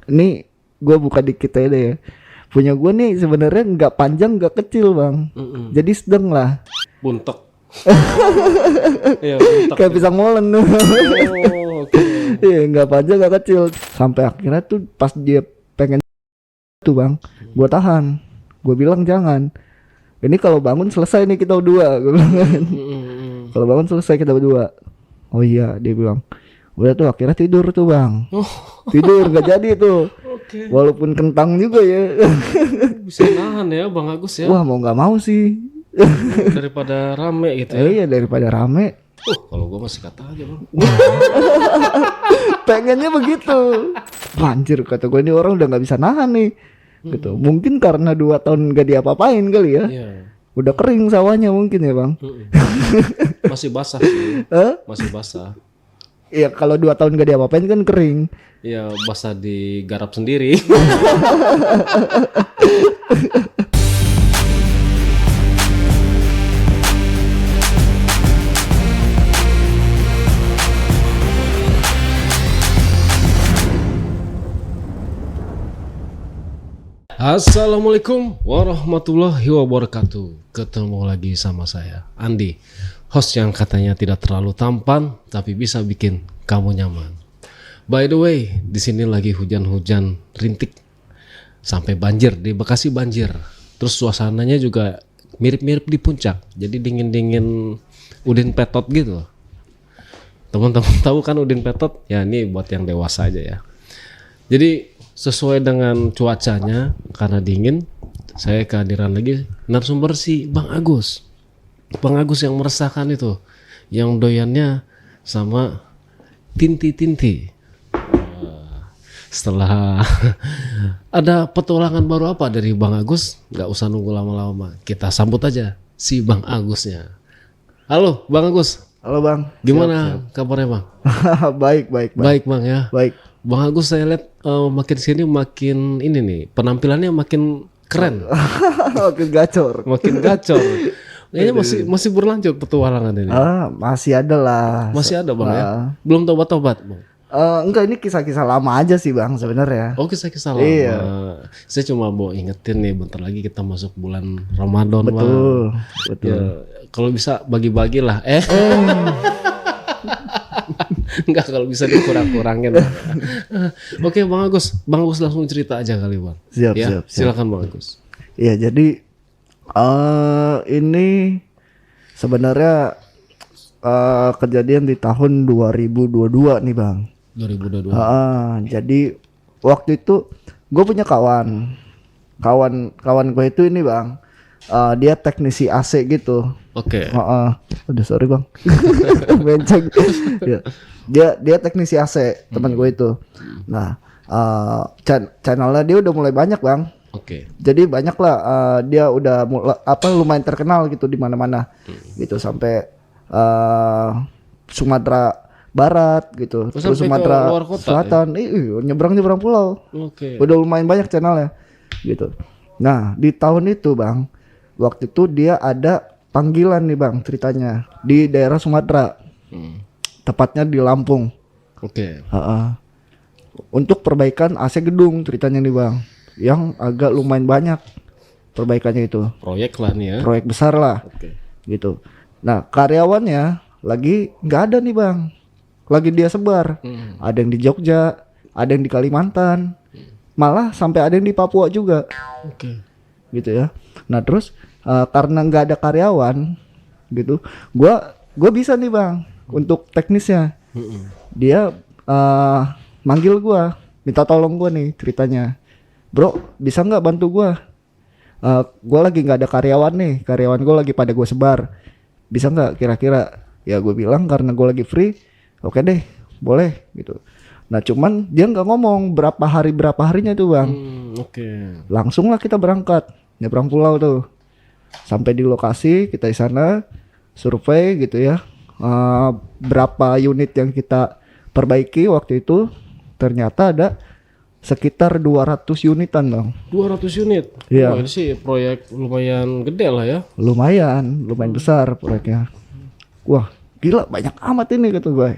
Ini gue buka dikit aja deh ya. Punya gue nih sebenarnya nggak panjang nggak kecil bang. Jadi sedang lah. Buntek. Iya, buntek. Kayak pisang molen. Oh, oke. Iya nggak panjang nggak kecil. Sampai akhirnya tuh pas dia pengen tuh bang, gue tahan. Gue bilang jangan. Ini kalau bangun selesai nih kita berdua. Gue bilang kan. Kalau bangun selesai kita berdua. Oh iya dia bilang. Udah tuh akhirnya tidur tuh bang. Tidur nggak jadi tuh. Oke. Walaupun kentang juga ya. Bisa nahan ya Bang Agus ya. Wah mau nggak mau sih. Daripada rame gitu ya. Iya daripada rame. Kalau gua masih kata aja Bang. Pengennya begitu. Anjir kata gue ini orang udah nggak bisa nahan nih. Gitu. Mungkin karena 2 tahun gak diapa-apain kali ya. Iya. Udah kering sawahnya mungkin ya bang. Masih basah sih. Hah? Masih basah. Iya kalau 2 tahun gak diapa-apain kan kering. Iya, basah digarap sendiri. Assalamualaikum warahmatullahi wabarakatuh. Ketemu lagi sama saya, Andi, host yang katanya tidak terlalu tampan tapi bisa bikin kamu nyaman. By the way, di sini lagi hujan-hujan rintik sampai banjir, di Bekasi banjir. Terus suasananya juga mirip-mirip di puncak. Jadi dingin-dingin Udin Petot gitu. Teman-teman tahu kan Udin Petot? Ya ini buat yang dewasa aja ya. Jadi sesuai dengan cuacanya karena dingin, saya kehadiran lagi narasumber si Bang Agus. Bang Agus yang meresahkan itu, yang doyannya sama tinti-tinti. Setelah ada petualangan baru apa dari Bang Agus, nggak usah nunggu lama-lama, kita sambut aja si Bang Agusnya. Halo Bang Agus. Halo bang. Gimana kabarnya Bang? Baik. Baik Bang ya. Baik. Bang Agus saya lihat makin sini makin ini nih, penampilannya makin keren. Makin gacor. Makin gacor. Kayaknya masih berlanjut petualangan ini. Masih ada lah. Masih ada Bang ya? Belum tobat-tobat Bang? Enggak, ini kisah-kisah lama aja sih bang sebenarnya. Oh kisah-kisah lama. Iya. Saya cuma mau ingetin nih, bentar lagi kita masuk bulan Ramadan Bang. Betul. Ya, kalau bisa bagi-bagi lah. Enggak, kalau bisa dikurang-kurangin. Oke Bang Agus langsung cerita aja kali Bang. Siap. Silakan Bang Agus. Iya jadi ini sebenarnya kejadian di tahun 2022 nih bang. 2022. Jadi waktu itu gue punya kawan gue itu ini bang, dia teknisi AC gitu. Oke. Udah sorry bang. Benceng. Dia teknisi AC teman gue itu. Nah channelnya dia udah mulai banyak bang. Oke. Jadi banyak lah, dia udah lumayan terkenal gitu di mana-mana gitu sampai Sumatera Barat gitu, terus Sumatera Selatan, nyebrang pulau. Oke. Udah lumayan banyak channelnya gitu. Nah di tahun itu bang, waktu itu dia ada panggilan nih bang ceritanya di daerah Sumatera, tepatnya di Lampung. Oke. Untuk perbaikan AC gedung ceritanya nih bang, yang agak lumayan banyak perbaikannya itu. Proyek lah nih ya. Proyek besar lah. Oke. Gitu. Nah karyawannya lagi nggak ada nih bang, lagi dia sebar. Ada yang di Jogja, ada yang di Kalimantan, malah sampai ada yang di Papua juga. Oke. Gitu ya. Nah terus karena nggak ada karyawan gitu, gua bisa nih bang untuk teknisnya. Dia manggil gua, minta tolong gua nih ceritanya, bro bisa nggak bantu gua? Gua lagi nggak ada karyawan nih, karyawan gua lagi pada gua sebar, bisa nggak kira-kira? Ya gue bilang karena gue lagi free, oke deh boleh gitu. Nah cuman dia nggak ngomong berapa harinya tuh bang. Oke. Langsung lah kita berangkat nyebrang pulau tuh, sampai di lokasi kita di sana survei gitu ya, berapa unit yang kita perbaiki waktu itu. Ternyata ada sekitar 200 unitan bang. 200 unit. Iya. Oh, ini sih proyek lumayan gede lah ya. Lumayan besar proyeknya. Wah gila banyak amat ini kata gue.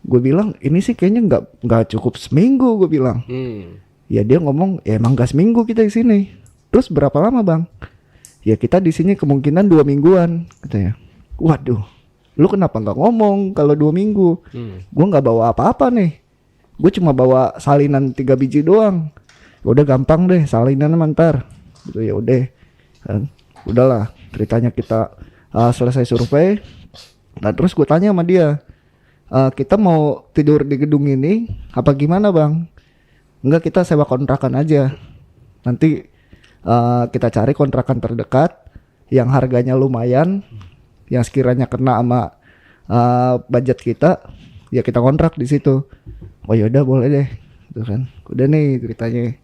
Gue bilang ini sih kayaknya nggak cukup seminggu, gue bilang. Ya dia ngomong ya emang gak seminggu kita di sini. Terus berapa lama bang? Ya kita di sini kemungkinan 2 mingguan katanya. Waduh, lu kenapa nggak ngomong kalau 2 minggu? Gue nggak bawa apa-apa nih. Gue cuma bawa salinan 3 biji doang. Udah gampang deh salinan mantar. Gitu ya udah. Kan? Udahlah ceritanya kita selesai survei. Nah terus gue tanya sama dia, kita mau tidur di gedung ini apa gimana bang? Enggak, kita sewa kontrakan aja. Nanti kita cari kontrakan terdekat yang harganya lumayan, yang sekiranya kena sama budget kita, ya kita kontrak di situ. Oh yaudah boleh deh, gitu kan. Udah nih ceritanya.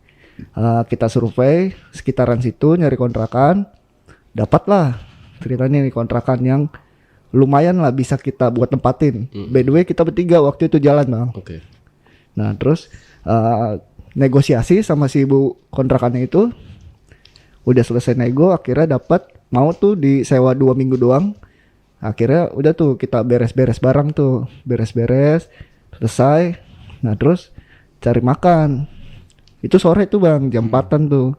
Kita survei sekitaran situ nyari kontrakan, dapatlah ceritanya nih kontrakan yang lumayan lah bisa kita buat tempatin. By the way kita bertiga waktu itu jalan bang. Oke. Nah terus negosiasi sama si ibu kontrakannya itu udah selesai nego, akhirnya dapat mau tuh disewa 2 minggu doang. Akhirnya udah tuh kita beres-beres barang tuh, beres-beres selesai. Nah terus cari makan. Itu sore tuh bang, jam 4-an tuh,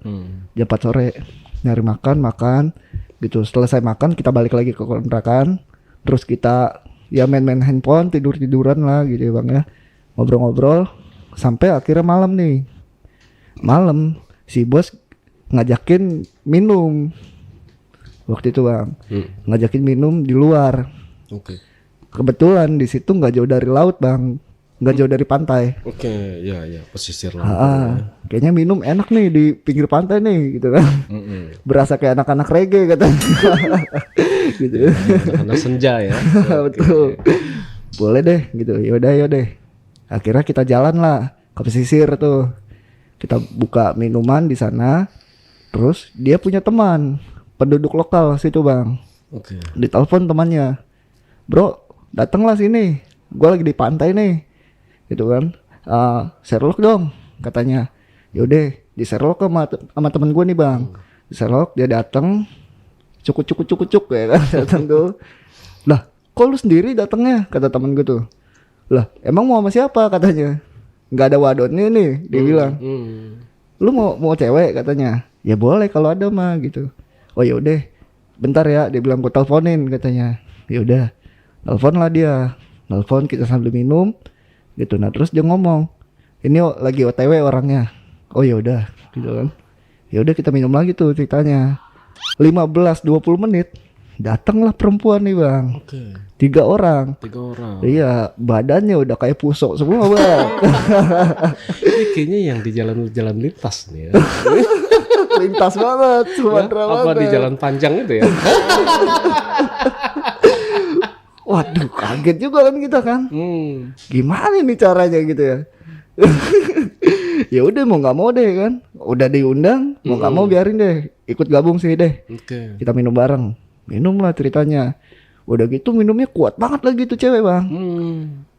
jam 4 sore nyari makan gitu. Selesai makan kita balik lagi ke kontrakan. Terus kita ya main-main handphone, tidur-tiduran lah gitu ya bang ya, ngobrol-ngobrol sampai akhirnya malam nih. Malam si bos ngajakin minum waktu itu bang, ngajakin minum di luar. Oke. Kebetulan di situ nggak jauh dari laut bang, nggak jauh dari pantai. Oke, ya pesisir lah. Kayaknya minum enak nih di pinggir pantai nih gitu kan. Berasa kayak anak-anak reggae katanya. Gitu. Anak senja ya. Betul. Boleh deh gitu. Yaudah. Akhirnya kita jalan lah ke pesisir tuh. Kita buka minuman di sana. Terus dia punya teman penduduk lokal situ bang. Oke. Ditelepon temannya, bro datanglah sini, gue lagi di pantai nih, gitu kan. Sherlock dong katanya. Yaudah di Sherlock sama temen gue nih bang. Di Sherlock dia datang, cuk ya kan datang tuh. Lah kok lu sendiri datangnya, kata temen gue tuh. Lah emang mau sama siapa katanya. Nggak ada wadonnya nih dia bilang. Lu mau cewek katanya. Ya boleh kalau ada mah gitu. Oh yaudah bentar ya dia bilang, gue teleponin katanya. Yaudah telepon lah dia, telepon kita sambil minum gitu. Nah terus dia ngomong, ini lagi OTW orangnya. Oh yaudah gitu kan. Yaudah kita minum lagi tuh ceritanya. 15-20 menit datanglah perempuan nih bang. Oke. 3 orang. Iya badannya udah kayak pusok semua bang. Ini kayaknya yang di jalan lintas nih ya. Lintas banget, Sumatera ya, apa banget. di jalan panjang itu ya? Waduh kaget juga kan kita kan. Gimana nih caranya gitu ya. Ya udah mau nggak mau deh kan. Udah diundang, mau nggak mau biarin deh. Ikut gabung sih deh. Kita minum bareng. Minum lah ceritanya. Udah gitu minumnya kuat banget lagi tuh cewek bang.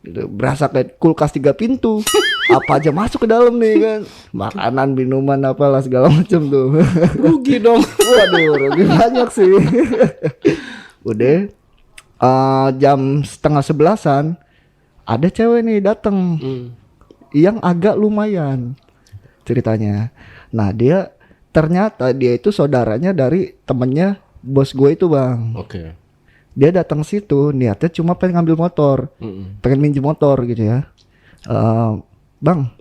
Gitu, berasa kayak kulkas 3 pintu. Apa aja masuk ke dalam nih kan. Makanan, minuman, apalah segala macam tuh. Rugi dong. Waduh rugi banyak sih. Udah jam 10:30 ada cewek nih datang. Yang agak lumayan ceritanya. Nah dia ternyata dia itu saudaranya dari temennya bos gue itu bang. Oke. Dia datang situ niatnya cuma pengen ngambil motor, pengen minjem motor gitu ya. Bang,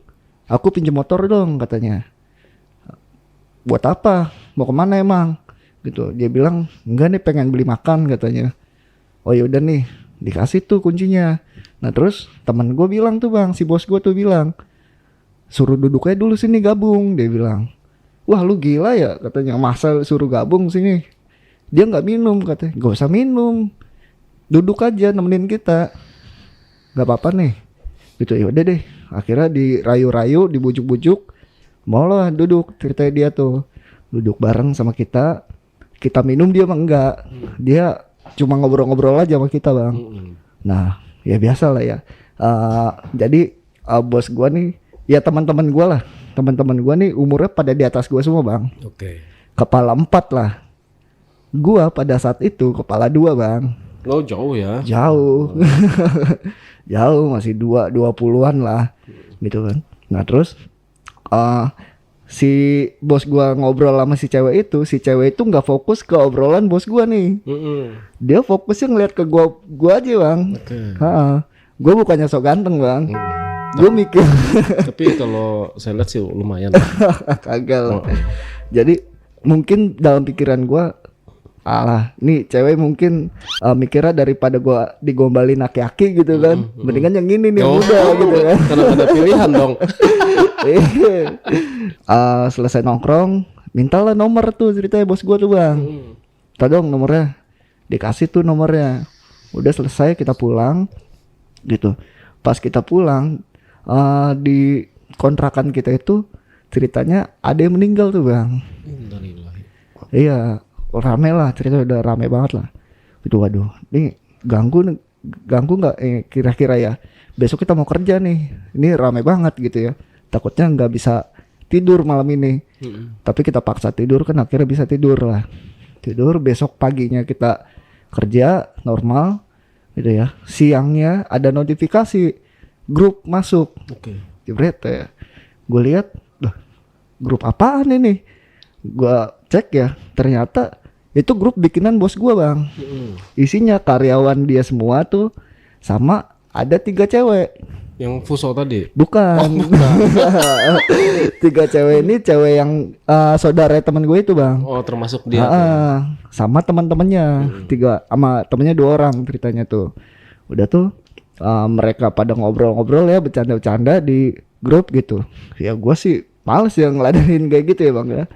aku pinjem motor dong katanya. Buat apa? Mau kemana emang? Gitu. Dia bilang enggak nih pengen beli makan katanya. Oh yaudah nih dikasih tuh kuncinya. Nah terus teman gue bilang tuh bang, si bos gue tuh bilang, suruh duduk aja dulu sini gabung. Dia bilang, wah lu gila ya katanya, masa suruh gabung sini. Dia nggak minum katanya, gak usah minum, duduk aja nemenin kita, nggak apa-apa nih. Gitu ya udah deh. Akhirnya dirayu-rayu, dibujuk-bujuk, mau lah duduk. Ceritanya dia tuh duduk bareng sama kita. Kita minum dia mah enggak, dia cuma ngobrol-ngobrol aja sama kita bang. Nah ya biasa lah ya. Jadi bos gua nih, ya teman-teman gua lah, teman-teman gua nih umurnya pada di atas gua semua bang. Oke. Kepala 4 lah. Gua pada saat itu kepala 2 bang. Oh jauh ya. Jauh. Jauh, masih 20-an lah gitu kan. Nah terus si bos gua ngobrol sama si cewek itu nggak fokus ke obrolan bos gua nih. Dia fokusnya ngeliat ke gua aja bang. Gua bukannya sok ganteng bang. Gua mikir. Tapi kalau saya lihat sih lumayan. Kagak lah. Jadi mungkin dalam pikiran gua, alah, nih cewek mungkin mikirnya daripada gua digombalin aki-aki gitu kan, mendingan yang ini nih muda gitu kan. Karena ada pilihan dong. Selesai nongkrong, mintalah nomor tuh ceritanya bos gua tuh bang. Tadong nomornya, dikasih tuh nomornya. Udah selesai kita pulang, gitu. Pas kita pulang di kontrakan kita itu ceritanya ada yang meninggal tuh bang. Iya. Rame lah, cerita udah rame banget lah. Itu waduh, ini ganggu nggak kira-kira ya. Besok kita mau kerja nih, ini rame banget gitu ya. Takutnya nggak bisa tidur malam ini. Tapi kita paksa tidur kan akhirnya bisa tidur lah. Tidur besok paginya kita kerja normal gitu ya. Siangnya ada notifikasi grup masuk. Jebret ya. Gue lihat, grup apaan ini? Gue cek ya, ternyata itu grup bikinan bos gua bang. Isinya karyawan dia semua tuh, sama ada 3 cewek. Yang fuso tadi? Bukan. 3 cewek ini cewek yang saudara teman gue itu bang. Oh termasuk dia. Sama teman-temannya 3, sama temennya 2 orang ceritanya tuh. Udah tuh mereka pada ngobrol-ngobrol ya, bercanda-bercanda di grup gitu. Ya gua sih males yang ngeladenin kayak gitu ya bang ya.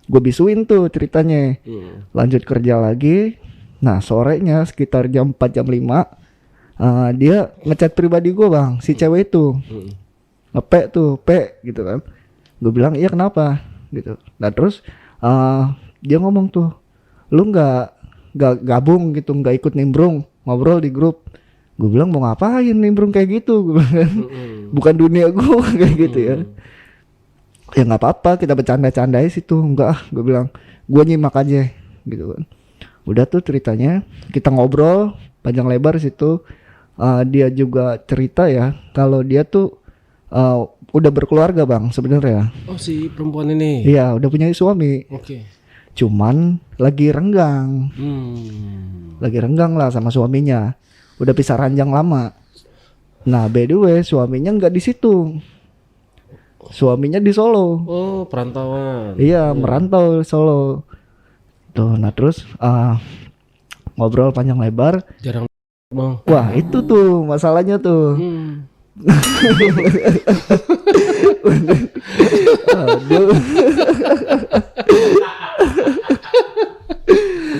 Gue bisuin tuh ceritanya. Lanjut kerja lagi. Nah sorenya sekitar jam 4 jam 5 dia ngechat pribadi gue bang, si cewek itu ngepe tuh gitu kan. Gue bilang iya kenapa gitu. Nah terus dia ngomong tuh, lu nggak gabung gitu, nggak ikut nimbrung ngobrol di grup. Gue bilang mau ngapain nimbrung kayak gitu. Gue bilang bukan dunia gue kayak gitu ya. Ya nggak apa-apa, kita bercanda-canda aja situ. Enggak, gue bilang gue nyimak aja gitu kan. Udah tuh ceritanya kita ngobrol panjang lebar situ. Dia juga cerita ya kalau dia tuh udah berkeluarga bang sebenarnya. Oh si perempuan ini? Iya udah punya suami. Cuman lagi renggang. Lagi renggang lah sama suaminya. Udah pisah ranjang lama. Nah by the way suaminya nggak di situ. Suaminya di Solo. Oh perantauan. Iya merantau Solo. Tuh nah terus ngobrol panjang lebar. Jarang. Wah itu tuh masalahnya tuh.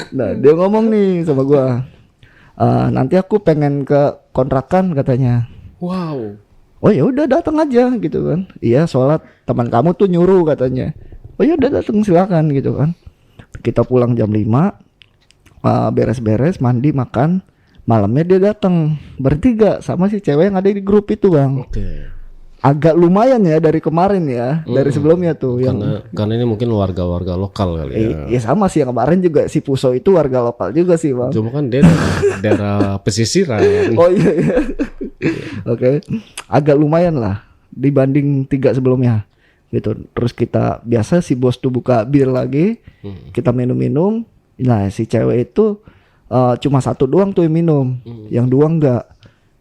Nah dia ngomong nih sama gua. Nanti aku pengen ke kontrakan katanya. Wow. Oh ya udah datang aja gitu kan. Iya sholat teman kamu tuh nyuruh katanya. Oh ya udah datang silakan gitu kan. Kita pulang jam 5 beres-beres mandi makan. Malamnya dia datang bertiga sama si cewek yang ada di grup itu bang. Agak lumayan ya dari kemarin ya, dari sebelumnya tuh. Karena ini mungkin warga lokal kali ya. Ya sama sih yang kemarin juga si Puso itu warga lokal juga sih bang. Cuma kan dia daerah pesisiran. Oh iya. Oke. Agak lumayan lah dibanding 3 sebelumnya gitu. Terus kita biasa si bos tuh buka bir lagi, kita minum-minum. Nah si cewek itu cuma 1 doang tuh yang minum, yang 2 enggak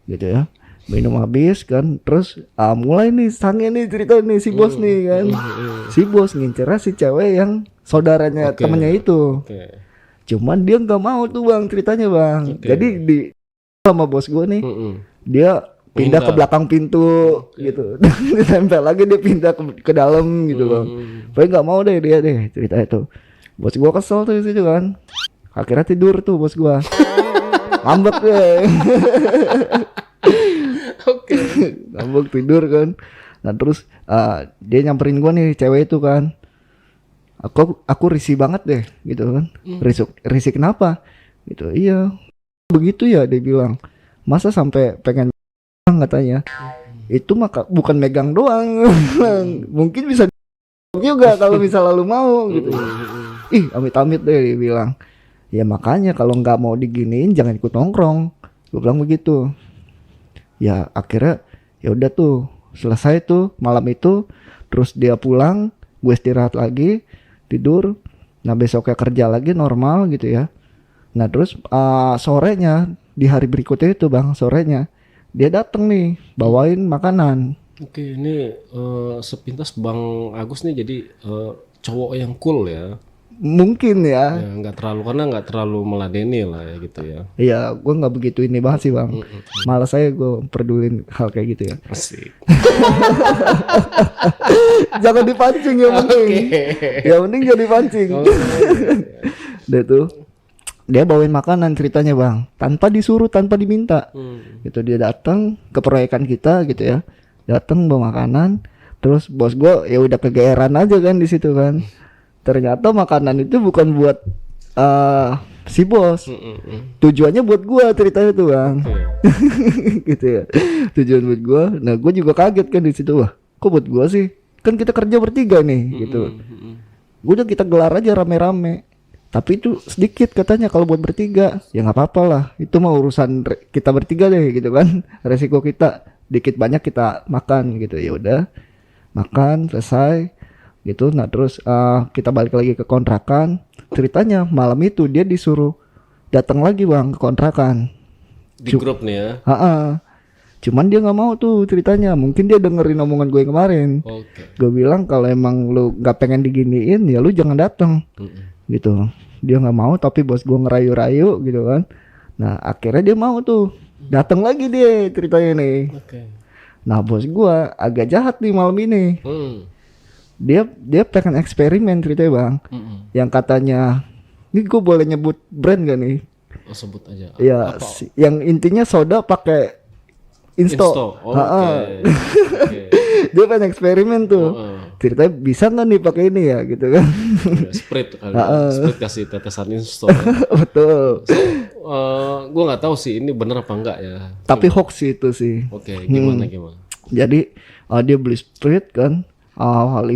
gitu ya. Minum habis kan, terus mulai nih sange nih cerita nih si bos nih kan. Si bos ngincer si cewek yang saudaranya temennya itu. Cuman dia nggak mau tuh bang ceritanya bang. Jadi di sama bos gue nih, dia pindah ke belakang pintu gitu. Ditempel lagi dia pindah ke dalam gitu bang. Pokoknya nggak mau deh dia deh cerita itu. Bos gue kesel tuh situ kan. Akhirnya tidur tuh bos gue. Ngambek deh. Ngambek tidur kan. Nah terus dia nyamperin gue nih cewek itu kan. Aku risih banget deh gitu kan. Risih kenapa? Gitu. Iya. Begitu ya dia bilang. Masa sampai pengen katanya. Itu mah bukan megang doang. Mungkin bisa juga kalau misal lalu mau gitu. Ih amit-amit deh dia bilang. Ya makanya kalau nggak mau diginiin jangan ikut nongkrong. Gue bilang begitu. Ya akhirnya ya udah tuh selesai tuh malam itu. Terus dia pulang, gue istirahat lagi, tidur. Nah besoknya kerja lagi normal gitu ya. Nah terus sorenya di hari berikutnya itu bang, sorenya dia datang nih bawain makanan. Oke, ini sepintas Bang Agus nih jadi cowok yang cool ya. Mungkin ya. Ya nggak terlalu, karena nggak terlalu meladeni lah ya gitu ya. Iya, gue nggak begitu ini banget sih bang. Malah saya gue pedulin hal kayak gitu ya. Asik. Jangan dipancing ya penting. Ya penting jangan dipancing. Dia tuh dia bawain makanan ceritanya bang, tanpa disuruh, tanpa diminta. Gitu dia datang ke proyekan kita gitu ya. Datang bawa makanan, terus bos gue ya udah kegeeran aja kan di situ kan. Ternyata makanan itu bukan buat si bos, tujuannya buat gua ceritanya tuh bang, gitu ya, tujuan buat gua. Nah gua juga kaget kan di situ, wah kok buat gua sih, kan kita kerja bertiga nih, gitu. Udah kita gelar aja rame-rame, tapi itu sedikit katanya kalau buat bertiga, ya nggak apa-apa lah, itu mah urusan kita bertiga deh, gitu kan, resiko kita, dikit banyak kita makan, gitu. Ya udah, makan selesai. Gitu. Nah terus kita balik lagi ke kontrakan. Ceritanya malam itu dia disuruh datang lagi bang ke kontrakan Di grup nih ya. Cuman dia nggak mau tuh ceritanya. Mungkin dia dengerin omongan gue kemarin. Gue bilang kalau emang lu nggak pengen diginiin ya lu jangan datang. Gitu. Dia nggak mau tapi bos gue ngerayu-rayu gitu kan. Nah akhirnya dia mau tuh datang lagi dia ceritanya nih. Nah bos gue agak jahat nih malam ini. Dia pengen eksperimen ceritanya bang, yang katanya, ini gue boleh nyebut brand gak nih? Oh, sebut aja. Ya, yang intinya soda pakai Insto. Dia pengen eksperimen tuh, ceritanya bisa nggak nih pakai ini ya gitu kan? Sprite kali, Sprite kasih tetesan Insto. Betul. Gue nggak tahu sih ini bener apa enggak ya. Tapi hoax itu sih. Gimana? Jadi dia beli Sprite kan. 5-6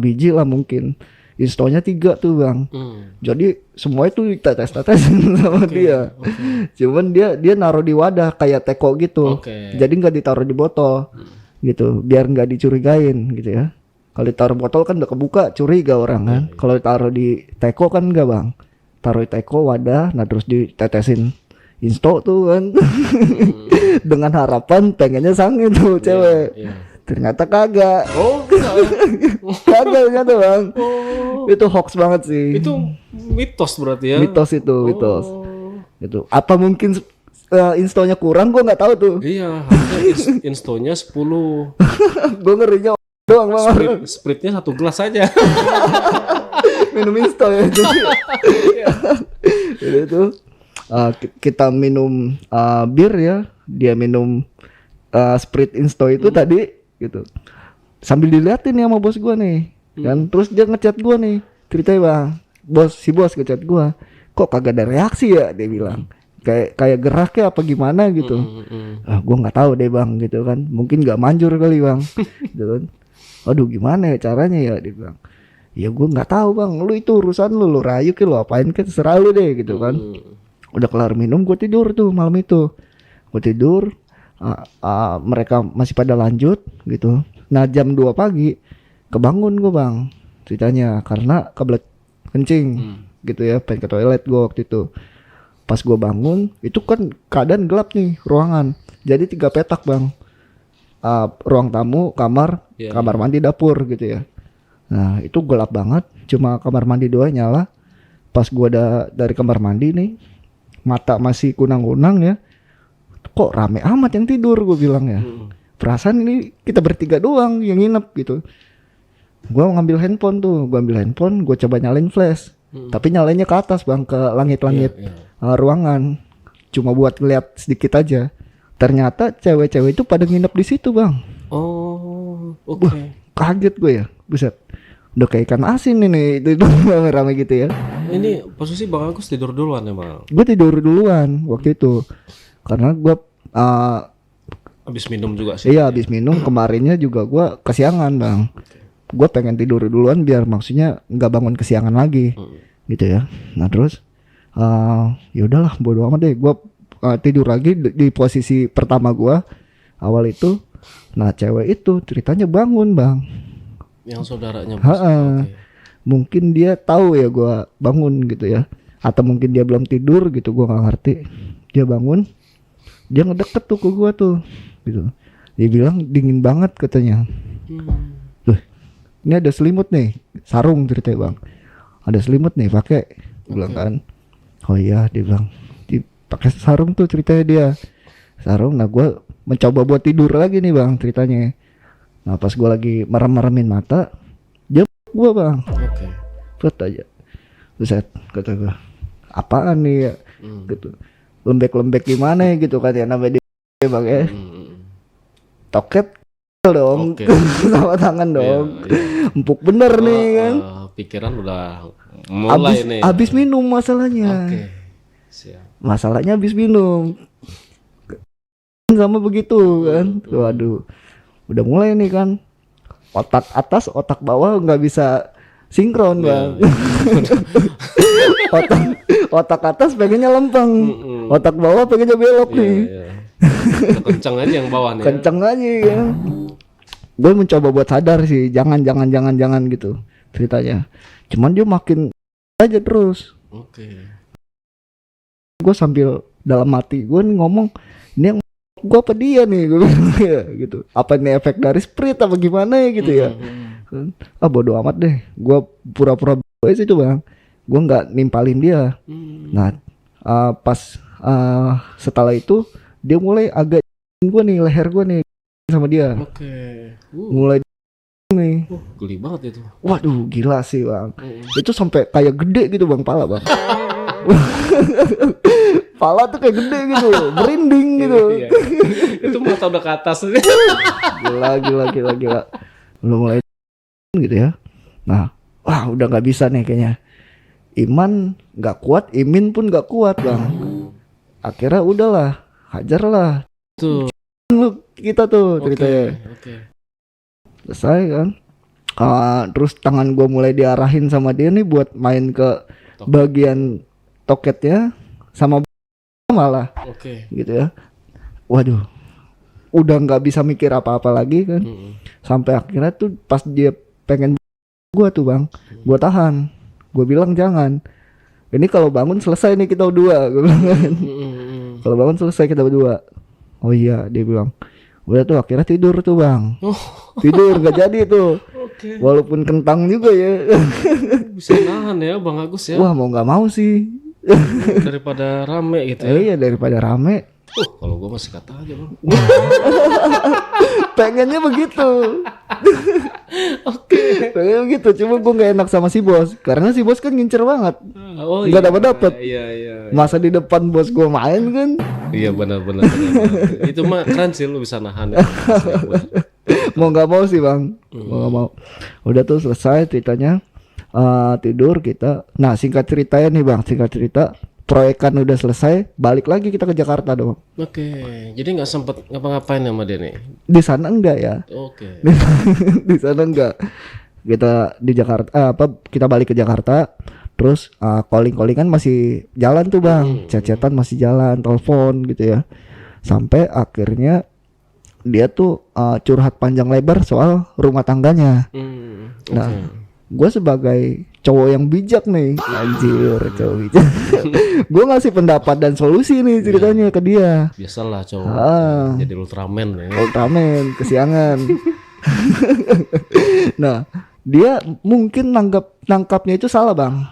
biji lah mungkin, Instonya 3 tuh bang. Jadi semua itu ditetes-tetesin sama dia. Cuman dia naruh di wadah kayak teko gitu. Jadi nggak ditaruh di botol gitu, biar nggak dicurigain gitu ya. Kalau ditaruh botol kan udah kebuka, curiga orang kan. Kalau ditaruh di teko kan enggak bang, taruh di teko wadah, nah terus ditetesin Insto tuh kan. Dengan harapan pengennya sange tuh cewek. Ternyata kagak. Kagak ternyata bang. Itu hoax banget sih. Itu mitos berarti ya. Mitos itu, mitos. Itu apa mungkin Instonya kurang, gue nggak tahu tuh. Iya, harusnya Instonya 10. Gue ngerinya doang bang. Sprite-nya 1 gelas aja. Minum Insto ya. Jadi itu kita minum bir ya, dia minum Sprite Insto itu tadi gitu. Sambil diliatin ya sama bos gua nih. Kan terus dia ngechat gua nih. Ceritanya bang, si bos ngechat gua. Kok kagak ada reaksi ya, dia bilang. Kayak geraknya apa gimana gitu. Gua nggak tahu deh bang gitu kan. Mungkin nggak manjur kali bang. Gitu kan. Aduh gimana ya caranya ya, dia bilang. Ya gua nggak tahu bang. Lu itu urusan lu rayu ke lu apain ke terserah lu deh gitu kan. Udah kelar minum gua tidur tuh malam itu. Gua tidur. Mereka masih pada lanjut gitu. Nah jam 2 pagi kebangun gue bang ceritanya karena kebelet kencing gitu ya, pengen ke toilet gue waktu itu. Pas gue bangun itu kan keadaan gelap nih ruangan, jadi 3 petak bang. Ruang tamu, kamar mandi, dapur gitu ya. Nah itu gelap banget, cuma kamar mandi doang nyala. Pas gue dari kamar mandi nih, mata masih kunang-kunang ya. Kok rame amat yang tidur, gue bilang ya. Perasaan ini kita bertiga doang yang nginep gitu. Gue ngambil handphone tuh, gue coba nyalain flash. Tapi nyalainnya ke atas bang, ke langit-langit ruangan. Cuma buat ngeliat sedikit aja. Ternyata cewek-cewek itu pada nginep di situ bang. Wah, kaget gue ya, buset. Udah kayak ikan asin ini, itu rame gitu ya. Ini posisi Bang Agus tidur duluan ya bang? Gue tidur duluan waktu itu. Karena gue habis minum juga sih. Iya habis minum, kemarinnya juga gue kesiangan bang. Gue pengen tidur duluan biar maksudnya nggak bangun kesiangan lagi gitu ya. Nah terus Ya udahlah bodo amat deh, gue tidur lagi di posisi pertama gue awal itu. Nah cewek itu ceritanya bangun bang. Yang saudaranya bos. Ha-ha. Oke. Mungkin dia tahu ya gue bangun gitu ya, atau mungkin dia belum tidur gitu, gue nggak ngerti. Dia bangun, dia ngedeket tuh ke gue tuh gitu. Dia bilang dingin banget katanya. Tuh, ini ada selimut nih, sarung ceritanya bang. Ada selimut nih pakai. Bilang kan, oh iya, dia bilang pakai sarung tuh ceritanya dia. Sarung. Nah gue mencoba buat tidur lagi nih bang ceritanya. Nah pas gue lagi merem-meremin mata, dia gue bang, Oke. pet aja. Buset, kata gue, apaan nih ya? Gitu. Lembek-lembek gimana ya gitu kan ya namanya dia bang ya. Toket dong, Oke. sama tangan dong. Iya. Empuk bener nih kan. Pikiran udah mulai nih. Abis minum masalahnya. Oke. Siap. Masalahnya habis minum. Sama begitu kan. Waduh. Udah mulai nih kan. Otak atas, otak bawah nggak bisa sinkron bang. otak atas pengennya lempeng. Otak bawah pengennya belok nih. Iya. Kencang aja yang bawah nih. Kenceng aja kan. Gue mencoba buat sadar sih. Jangan gitu ceritanya. Cuman dia makin aja terus. Oke. Gue sambil dalam hati gue ngomong, ini yang gue apa dia nih, gue bilang ya gitu. Apa ini efek dari spirit apa gimana ya gitu ya. Bodo amat deh, gue pura-pura aja itu bang. Gue nggak nimpalin dia. Nah pas setelah itu dia mulai agak gue nih, leher gue nih sama dia. Oke. Mulai nih. Geli banget itu. Waduh gila sih bang. Itu sampai kayak gede gitu bang, pala bang. Pala tuh kayak gede gitu, merinding gitu. Iya. Itu mata udah ke atas. Gila. Belum mulai gitu ya. Nah, wah udah nggak bisa nih kayaknya. Iman nggak kuat, Imin pun nggak kuat bang. Akhirnya udahlah, hajar lah. Tuh. Kita tuh ceritanya. Oke. Selesai kan. Terus tangan gue mulai diarahin sama dia nih buat main ke bagian toketnya sama malah. Oke. Gitu ya. Waduh. Udah nggak bisa mikir apa-apa lagi kan. Sampai akhirnya tuh pas dia pengen gua tuh bang, gua tahan. Gua bilang jangan. Ini kalau bangun selesai nih kita berdua, gua bilang kan. Kalau bangun selesai kita berdua. Oh iya, dia bilang. Udah tuh akhirnya tidur tuh bang. Tidur nggak jadi tuh. Oke. Walaupun kentang juga ya. Bisa nahan ya Bang Agus ya. Wah mau nggak mau sih. Daripada rame gitu ya. Iya daripada rame. Kalau gua masih kata aja Bang. Pengennya begitu. Oke. Pengennya begitu. Cuma gue nggak enak sama si bos. Karena si bos kan ngincer banget. Oh Nggak iya. dapet. Iya. Masa di depan bos gue main kan. Iya benar. Itu mah keren sih lu bisa nahan ya. Mau nggak mau sih bang. Mau nggak mau. Udah tuh selesai ceritanya. Tidur kita. Nah singkat ceritanya nih bang. Singkat cerita. Proyekan udah selesai. Balik lagi kita ke Jakarta dong. Oke. Jadi nggak sempet ngapa-ngapain sama dia nih. Di sana enggak ya. Oke. Di sana enggak. Kita di Jakarta. Kita balik ke Jakarta. Terus calling-callingan masih jalan tuh bang. Chat-chatan masih jalan. Telepon gitu ya. Sampai akhirnya dia tuh curhat panjang lebar soal rumah tangganya. Nah, gue sebagai cowok yang bijak nih, anjir cowok bijak. Gue ngasih pendapat dan solusi nih ceritanya ke dia. Biasalah cowok jadi Ultraman ya. Ultraman kesiangan. Nah, dia mungkin nangkapnya itu salah bang.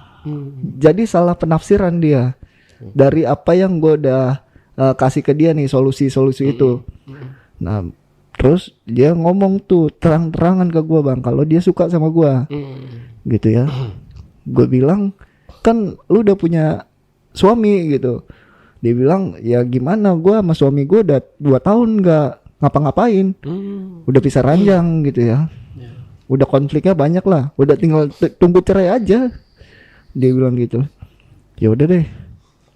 Jadi salah penafsiran dia dari apa yang gue udah kasih ke dia nih solusi-solusi itu. Nah, terus dia ngomong tuh terang-terangan ke gue bang, kalau dia suka sama gue, gitu ya. Gue bilang kan lu udah punya suami gitu. Dia bilang ya gimana, gue sama suami gue udah 2 tahun nggak ngapa-ngapain, udah pisah ranjang gitu ya. Udah konfliknya banyak lah, udah tinggal tunggu cerai aja. Dia bilang gitu. Ya udah deh,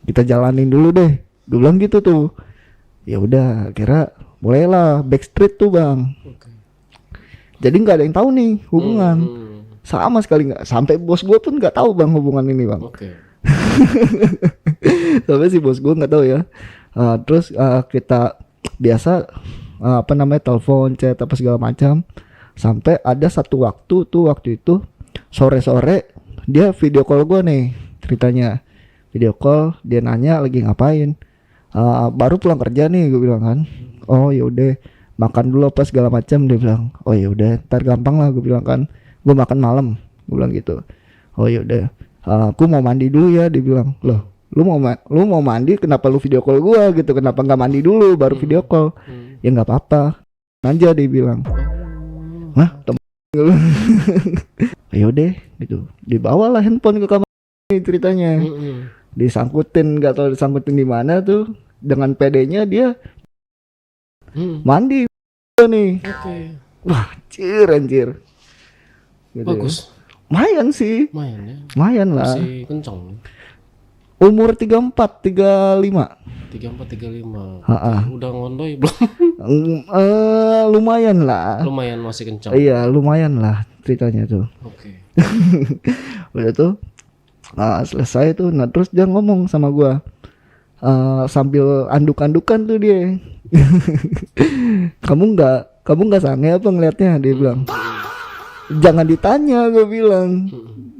kita jalanin dulu deh. Gue bilang gitu tuh. Ya udah, kira mulailah backstreet tuh bang. Jadi nggak ada yang tahu nih hubungan. Sama sekali nggak. Sampai bos gue pun nggak tahu bang hubungan ini bang. Sampai si bos gue nggak tahu ya. Terus kita biasa telepon, chat apa segala macam. Sampai ada satu waktu itu sore-sore dia video call gue nih ceritanya. Video call, dia nanya lagi ngapain. Baru pulang kerja nih, gue bilang kan. Oh yaudah, makan dulu apa segala macam. Dia bilang, oh yaudah, ntar gampang lah, gue bilang kan. Gue makan malam, gue bilang gitu. Oh yaudah, aku mau mandi dulu ya. Dia bilang, loh, lu mau mandi, kenapa lu video call gue gitu? Kenapa nggak mandi dulu baru video call? Ya nggak apa-apa, aja dia bilang. Hah, yaudah gitu. Dibawalah handphone ke kamar ceritanya. Disangkutin, nggak tahu disangkutin di mana tuh. Dengan PD-nya dia mandi nih. Wah, anjir. Gitu. Bagus. Lumayan sih. Lumayan lah. Masih kencang. Umur 34, 35. 34, 35. Ha-ha. Udah ngondoy belum? Lumayan lah. Lumayan masih kencang. Iya, lumayan lah ceritanya tuh. Oke. Udah tuh selesai tuh. Nah terus dia ngomong sama gua sambil anduk-andukan tuh dia. Kamu nggak sange apa ngelihatnya? Dia bilang. Jangan ditanya, gue bilang.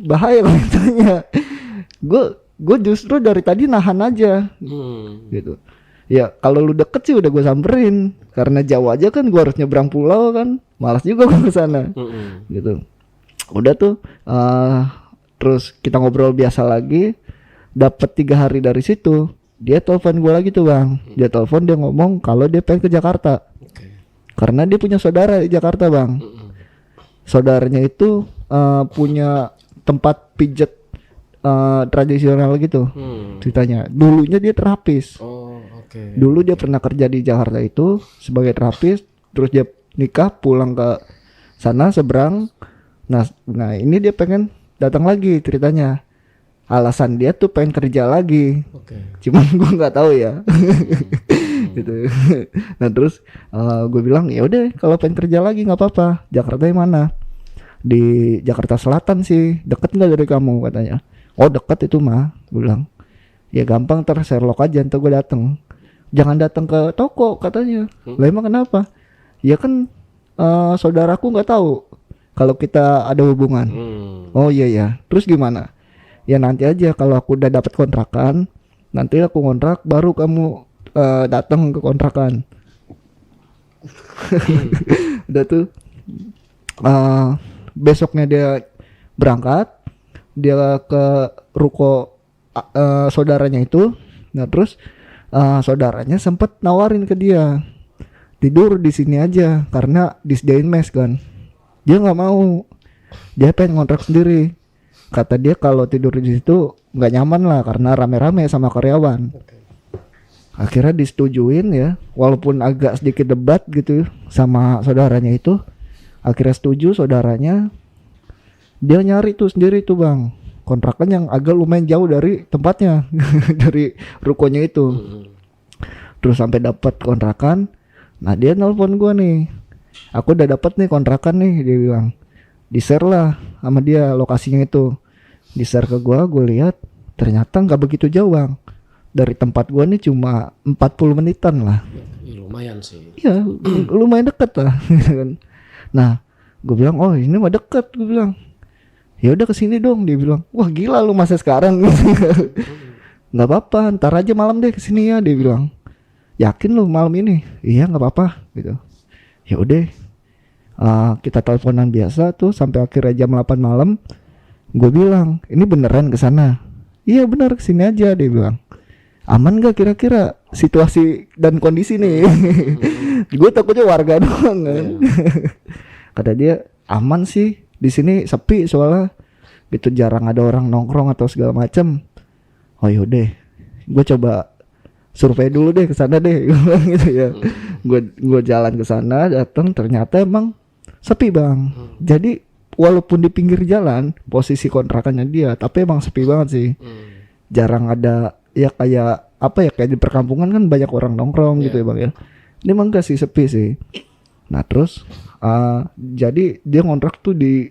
Bahaya kalau ditanya. Gue justru dari tadi nahan aja. Gitu. Ya kalau lu deket sih udah gue samperin. Karena jauh aja kan, gue harus nyebrang pulau kan. Malas juga gue kesana. Gitu. Udah tuh terus kita ngobrol biasa lagi. Dapat 3 hari dari situ, dia telepon gue lagi tuh bang. Dia telepon, dia ngomong kalau dia pengen ke Jakarta. Karena dia punya saudara di Jakarta bang. Saudaranya itu punya tempat pijat tradisional gitu. Ceritanya dulunya dia terapis. Dulu dia pernah kerja di Jakarta itu sebagai terapis. Terus dia nikah, pulang ke sana, seberang. Nah ini dia pengen datang lagi ceritanya. Alasan dia tuh pengen kerja lagi. Cuman gue nggak tahu ya. Gitu. Nah terus gue bilang ya udah, kalau pengen kerja lagi nggak apa-apa. Jakarta yang mana? Di Jakarta Selatan sih. Deket nggak dari kamu katanya? Oh deket itu mah. Gue bilang ya gampang, Sherlock aja ntar gue dateng. Jangan datang ke toko katanya. Lah emang kenapa? Ya kan saudaraku nggak tahu kalau kita ada hubungan. Oh iya ya. Terus gimana? Ya nanti aja kalau aku udah dapat kontrakan, nanti aku kontrak baru kamu datang ke kontrakan. Udah tuh besoknya dia berangkat, dia ke ruko saudaranya itu. Nah terus saudaranya sempet nawarin ke dia tidur di sini aja karena disediain mes kan. Dia nggak mau, dia pengen ngontrak sendiri. Kata dia kalau tidur di situ nggak nyaman lah karena rame-rame sama karyawan. Akhirnya disetujuin ya, walaupun agak sedikit debat gitu sama saudaranya itu. Akhirnya setuju saudaranya. Dia nyari tuh sendiri tuh bang, kontrakan yang agak lumayan jauh dari tempatnya, dari rukonya itu. Terus sampai dapat kontrakan. Nah dia nelpon gua nih, aku udah dapat nih kontrakan nih, dia bilang. Di-share lah sama dia lokasinya itu. Di-share ke gua lihat ternyata nggak begitu jauh bang. Dari tempat gua nih cuma 40 menitan lah. Lumayan sih. Iya, lumayan dekat lah. Nah, gue bilang, oh ini mah dekat, gue bilang. Ya udah kesini dong, dia bilang. Wah gila lu masa sekarang. Nggak apa-apa, ntar aja malam deh kesini ya, dia bilang. Yakin lu malam ini? Iya nggak apa-apa, gitu. Ya udah, kita teleponan biasa tuh sampai akhirnya jam 8 malam. Gue bilang, ini beneran kesana? Iya bener, kesini aja, dia bilang. Aman gak kira-kira situasi dan kondisi nih? Gue takutnya warga doang kan. Kata dia aman sih, di sini sepi soalnya gitu, jarang ada orang nongkrong atau segala macem. Oh yaudah, gue coba survei dulu deh ke sana deh, gitu ya. Gue jalan ke sana, datang ternyata emang sepi bang. Jadi walaupun di pinggir jalan posisi kontrakannya dia, tapi emang sepi banget sih. Jarang ada ya, kayak apa ya, kayak di perkampungan kan banyak orang nongkrong gitu ya bang ya. Ini emang gak sih, sepi sih. Nah terus jadi dia ngontrak tuh di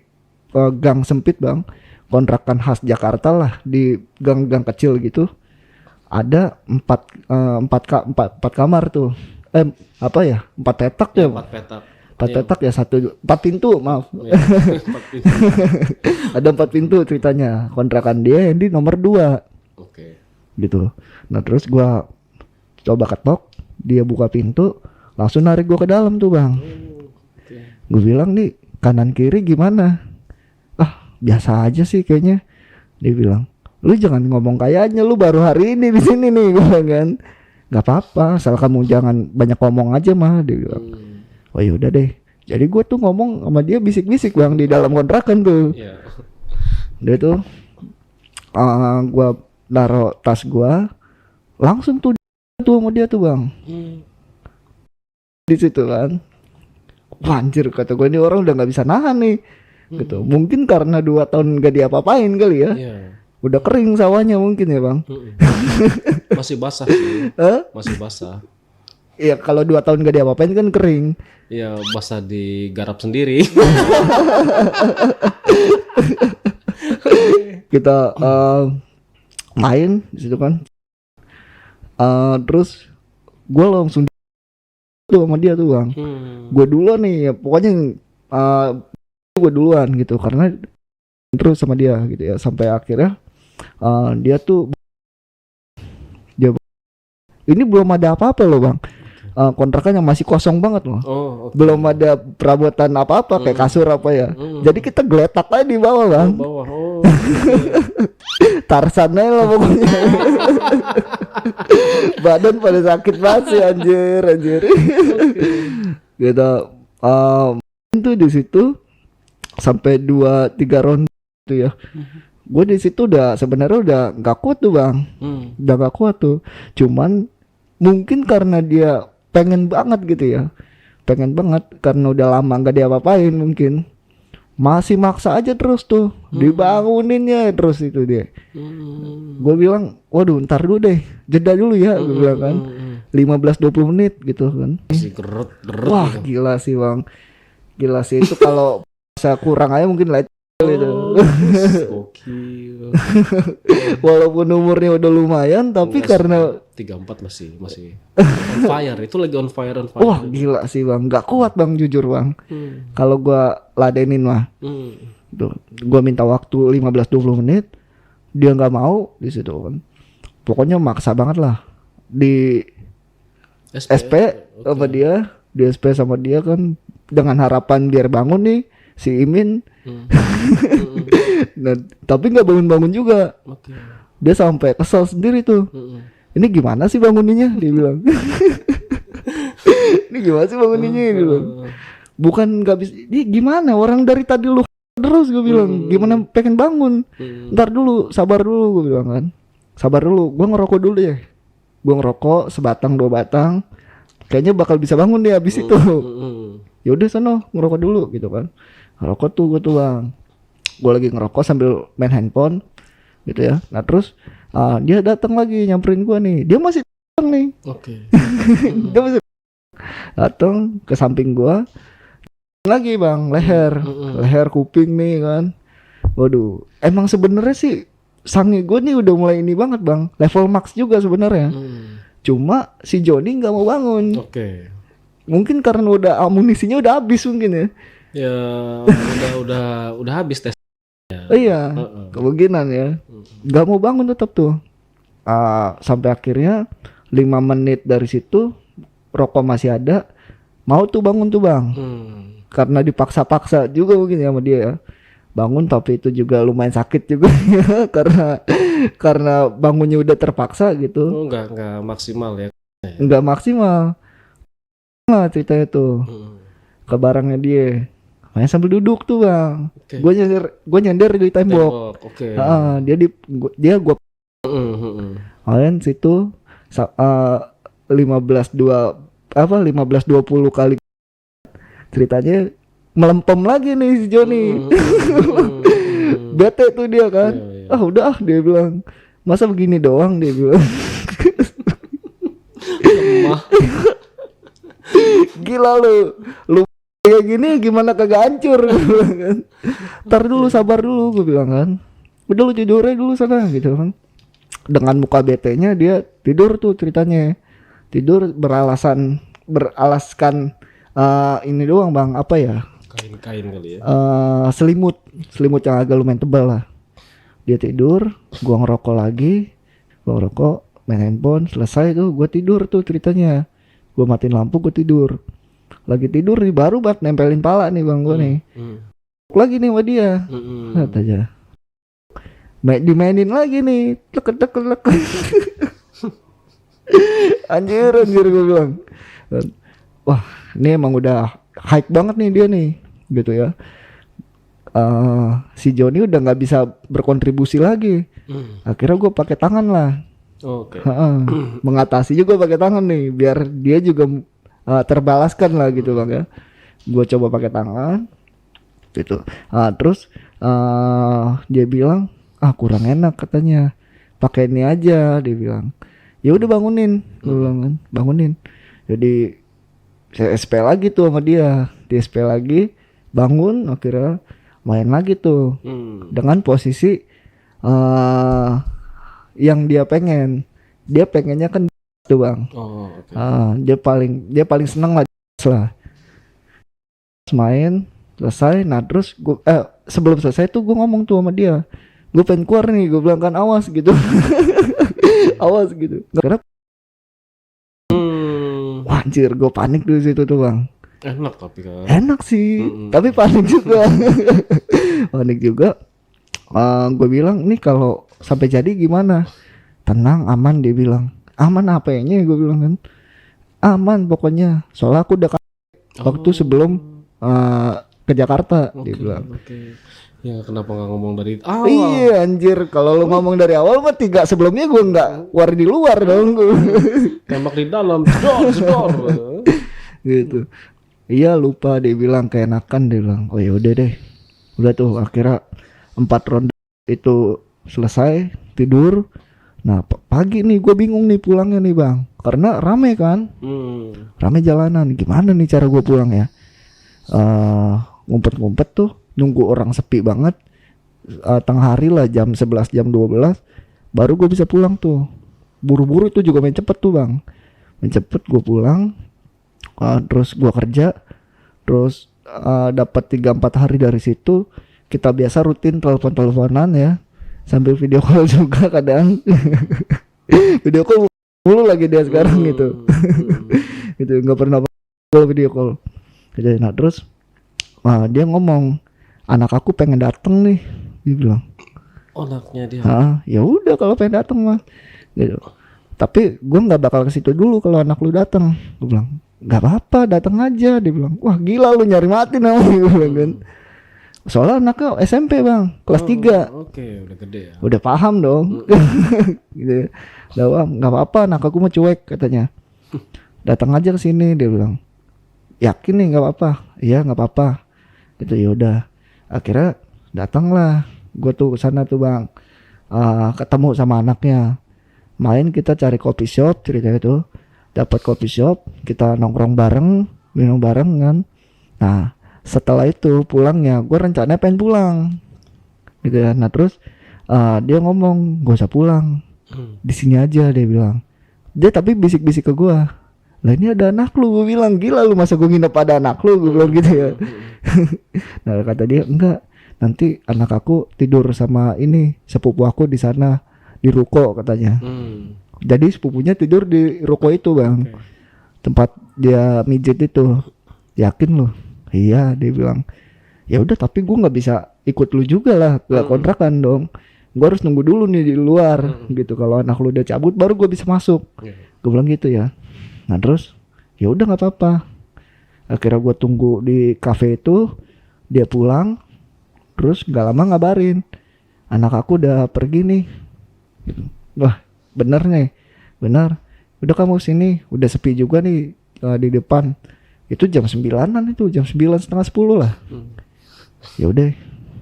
gang sempit bang. kontrakan khas Jakarta lah di gang-gang kecil gitu. Ada empat kamar tuh. Apa ya? 4 petak ya. 4 petak. 4 petak ya, 4 pintu, maaf. Ya, 4 pintu. Ada 4 pintu ceritanya. Kontrakan dia yang di nomor 2 Oke. gitu. Nah terus gua coba ketok, dia buka pintu, langsung narik gua ke dalam tuh bang. Oke. Gue bilang nih kanan kiri gimana? Ah biasa aja sih kayaknya. Dia bilang, lu jangan ngomong kayaknya, lu baru hari ini di sini nih. Gue bilang kan, nggak apa-apa, asal kamu jangan banyak ngomong aja mah. Dia bilang, oh yaudah deh. Jadi gue tuh ngomong sama dia bisik-bisik bang di dalam kontrakan tuh. Iya. Dia tuh, gue naro tas gue, langsung tuh sama dia tuh bang. Di situ kan, wah, anjir kata gue, ini orang udah nggak bisa nahan nih. Gitu. Mungkin karena 2 tahun gak diapa-apain kali ya. Iya. Udah kering sawahnya mungkin ya bang. Masih basah sih. Hah? Masih basah. Iya kalau 2 tahun gak diapa-apain kan kering. Iya, basah digarap sendiri. Kita main di situ kan. Terus gue langsung tuh sama dia tuh bang. Gue duluan nih ya, pokoknya gue duluan gitu karena terus sama dia gitu ya sampai akhirnya dia tuh ini belum ada apa-apa loh bang. Kontrakannya masih kosong banget loh. Oh, okay. Belum ada perabotan apa-apa kayak kasur apa ya. Jadi kita geletak aja di bawah bang. Bawah. Oh. Tarsan aja lah pokoknya. Badan pada sakit banget sih anjir. Gitu. Itu di situ sampai 2-3 ronde tuh ya. Gue di situ udah sebenarnya udah nggak kuat tuh bang. Udah nggak kuat tuh. Cuman mungkin karena dia pengen banget gitu ya. Pengen banget karena udah lama nggak diapa-apain mungkin. Masih maksa aja terus tuh. Dibanguninnya terus itu dia. Gue bilang, waduh ntar dulu deh. Jeda dulu ya. Gue bilang kan 15-20 menit gitu kan. Masih gerut. Wah gitu. gila sih bang. Gila sih itu kalau saya kurang aja mungkin gitu. Gokil. Walaupun umurnya udah lumayan tapi karena 34 masih on fire. Itu lagi on fire. Wah gila sih bang, nggak kuat bang jujur bang. Kalau gua ladenin mah, tuh, gua minta waktu 15-20 menit, dia nggak mau di situ kan. Pokoknya maksa banget lah di SP sama dia, di SP sama dia kan dengan harapan biar bangun nih si Imin. Nah, tapi nggak bangun-bangun juga. Dia sampai kesel sendiri tuh. Ini gimana sih banguninnya? Dia bilang. Ini gimana sih banguninnya? Dia bilang. Bukan nggak bisa. Ini gimana? Orang dari tadi lu terus gue bilang. Gimana pengen bangun? Ntar dulu, sabar dulu gue bilang kan. Sabar dulu. Gue ngerokok dulu ya. Gue ngerokok sebatang 2 batang. Kayaknya bakal bisa bangun deh abis itu. Ya udah sono ngerokok dulu gitu kan. Ngerokok tuh gue tuh bang. Gue lagi ngerokok sambil main handphone gitu ya. Nah terus dia datang lagi nyamperin gue nih. Dia masih datang nih. Dia masih datang ke samping gue lagi bang, leher kuping nih kan. Waduh, emang sebenarnya sih sange gue nih udah mulai ini banget bang, level max juga sebenarnya. Cuma si Joni nggak mau bangun. Mungkin karena udah amunisinya udah habis mungkin ya. Ya udah habis tes. Iya, kemungkinan ya. Gak mau bangun tetap tuh. Sampai akhirnya 5 menit dari situ rokok masih ada. Mau tuh bangun tuh bang. Karena dipaksa-paksa juga mungkin ya sama dia ya. Bangun tapi itu juga lumayan sakit juga ya. karena bangunnya udah terpaksa gitu. Oh enggak maksimal ya. Enggak maksimal. Nah ceritanya tuh. Ke barangnya dia. Makanya sambil duduk tuh bang, gue nyender di tembok. Dia gue kalian situ 15-20 kali ceritanya melempem lagi nih si Joni. Bete tuh dia kan. Udah dia bilang, masa begini doang dia bilang. Gila lu kayak gini gimana kagak hancur kan. Ntar dulu sabar dulu gue bilang kan. udah lu tidur aja dulu sana gitu kan. Dengan muka betenya dia tidur tuh ceritanya. Tidur beralaskan ini doang bang, apa ya, Kain-kain kali ya. selimut yang agak lumayan tebal lah. Dia tidur, gua ngerokok lagi, main handphone, selesai tuh gua tidur tuh ceritanya. Gua matiin lampu, gua tidur. Lagi tidur nih baru banget nempelin pala nih bang gua nih. Lagi nih sama dia. Lihat aja. Dimainin lagi nih. Lek. Anjir gue bilang. Wah, ini emang udah hype banget nih dia nih, gitu ya. Si Joni udah nggak bisa berkontribusi lagi. Akhirnya gue pakai tangan lah. Oke. Mengatasi juga pakai tangan nih, biar dia juga terbalaskan lah gitu bang ya. Gue coba pakai tangan, gitu. Terus dia bilang, kurang enak katanya. Pakai ini aja, dia bilang. Ya udah bangunin, gue bilang kan, bangunin. Jadi saya SP lagi tuh sama dia, di SP lagi, bangun, akhirnya main lagi tuh dengan posisi yang dia pengennya kan tuh bang. Dia paling seneng lah. Main selesai, nah terus gue sebelum selesai tuh gue ngomong tuh sama dia, gue pengen keluar nih, gue bilang kan awas gitu. Awas gitu. Karena wah anjir, gue panik di situ tuh bang. Enak tapi kan. Enak sih, tapi panik juga. Panik juga. Gue bilang nih kalau sampai jadi gimana? Tenang, aman, dia bilang. Aman apanya? Gue bilang kan. Aman pokoknya. Soalnya aku udah waktu sebelum ke Jakarta, dia bilang. Ya kenapa nggak ngomong dari awal? Iya anjir, kalau lu ngomong dari awal mah 3 sebelumnya gue nggak war di luar dong. Tembak di dalam, jedor. Gitu. Iya lupa, dia bilang keenakan, dia bilang. Oh ya udah deh. Udah tuh akhirnya 4 ronde itu selesai, tidur. Nah pagi nih gue bingung nih pulangnya nih bang, karena rame kan. Rame jalanan. Gimana nih cara gue pulang ya? Ngumpet-ngumpet tuh, nunggu orang sepi banget, tengah hari lah, jam 11 jam 12 baru gue bisa pulang tuh. Buru-buru itu juga main cepet tuh bang, main cepet gue pulang. Terus gue kerja, terus dapat 3-4 hari dari situ. Kita biasa rutin telepon-teleponan ya, sambil video call juga kadang. Video call mulu lagi dia sekarang gitu. Gitu nggak pernah video call gitu. Nah terus dia ngomong, anak aku pengen dateng nih, dia bilang. Anaknya dia. Ya udah kalau pengen dateng mah, gitu. Tapi gue nggak bakal ke situ dulu kalau anak lu dateng. Gue bilang nggak apa-apa, dateng aja. Dia bilang, wah gila lu nyari mati namanya, gue bilang kan. Soalnya anaknya SMP bang, kelas 3. Oke, udah gede ya. Udah paham dong. Gitu. Udah nggak apa-apa, anak aku mau cuek katanya. Datang aja ke sini, dia bilang. Yakin nih nggak apa-apa? Iya nggak apa-apa. Gitu yaudah. Akhirnya datanglah gue tuh sana tuh bang, ketemu sama anaknya, main kita cari coffee shop ceritanya tuh, dapat coffee shop, kita nongkrong bareng, minum bareng kan. Nah setelah itu pulangnya gue rencananya pengen pulang gitu ya. Nah terus dia ngomong gak usah pulang, di sini aja, dia bilang. Dia tapi bisik-bisik ke gue, lah ini ada anak lu. Gue bilang gila lu, masa gue nginep pada anak lu, gue bilang gitu ya. Nah kata dia enggak, nanti anak aku tidur sama ini sepupu aku di sana di ruko katanya. Jadi sepupunya tidur di ruko itu bang, tempat dia mijet itu. Yakin lu? Iya, dia bilang. Ya udah tapi gue nggak bisa ikut lu juga lah, gak kontrakan dong. Gue harus nunggu dulu nih di luar gitu. Kalau anak lu udah cabut baru gue bisa masuk. Gue bilang gitu ya. Nah terus ya udah nggak apa-apa. Akhirnya gue tunggu di kafe itu, dia pulang, terus nggak lama ngabarin, anak aku udah pergi nih. Wah bener nih, bener. Udah kamu sini, udah sepi juga nih di depan. Itu jam 9-an itu, jam 9 setengah 10 lah. Ya udah,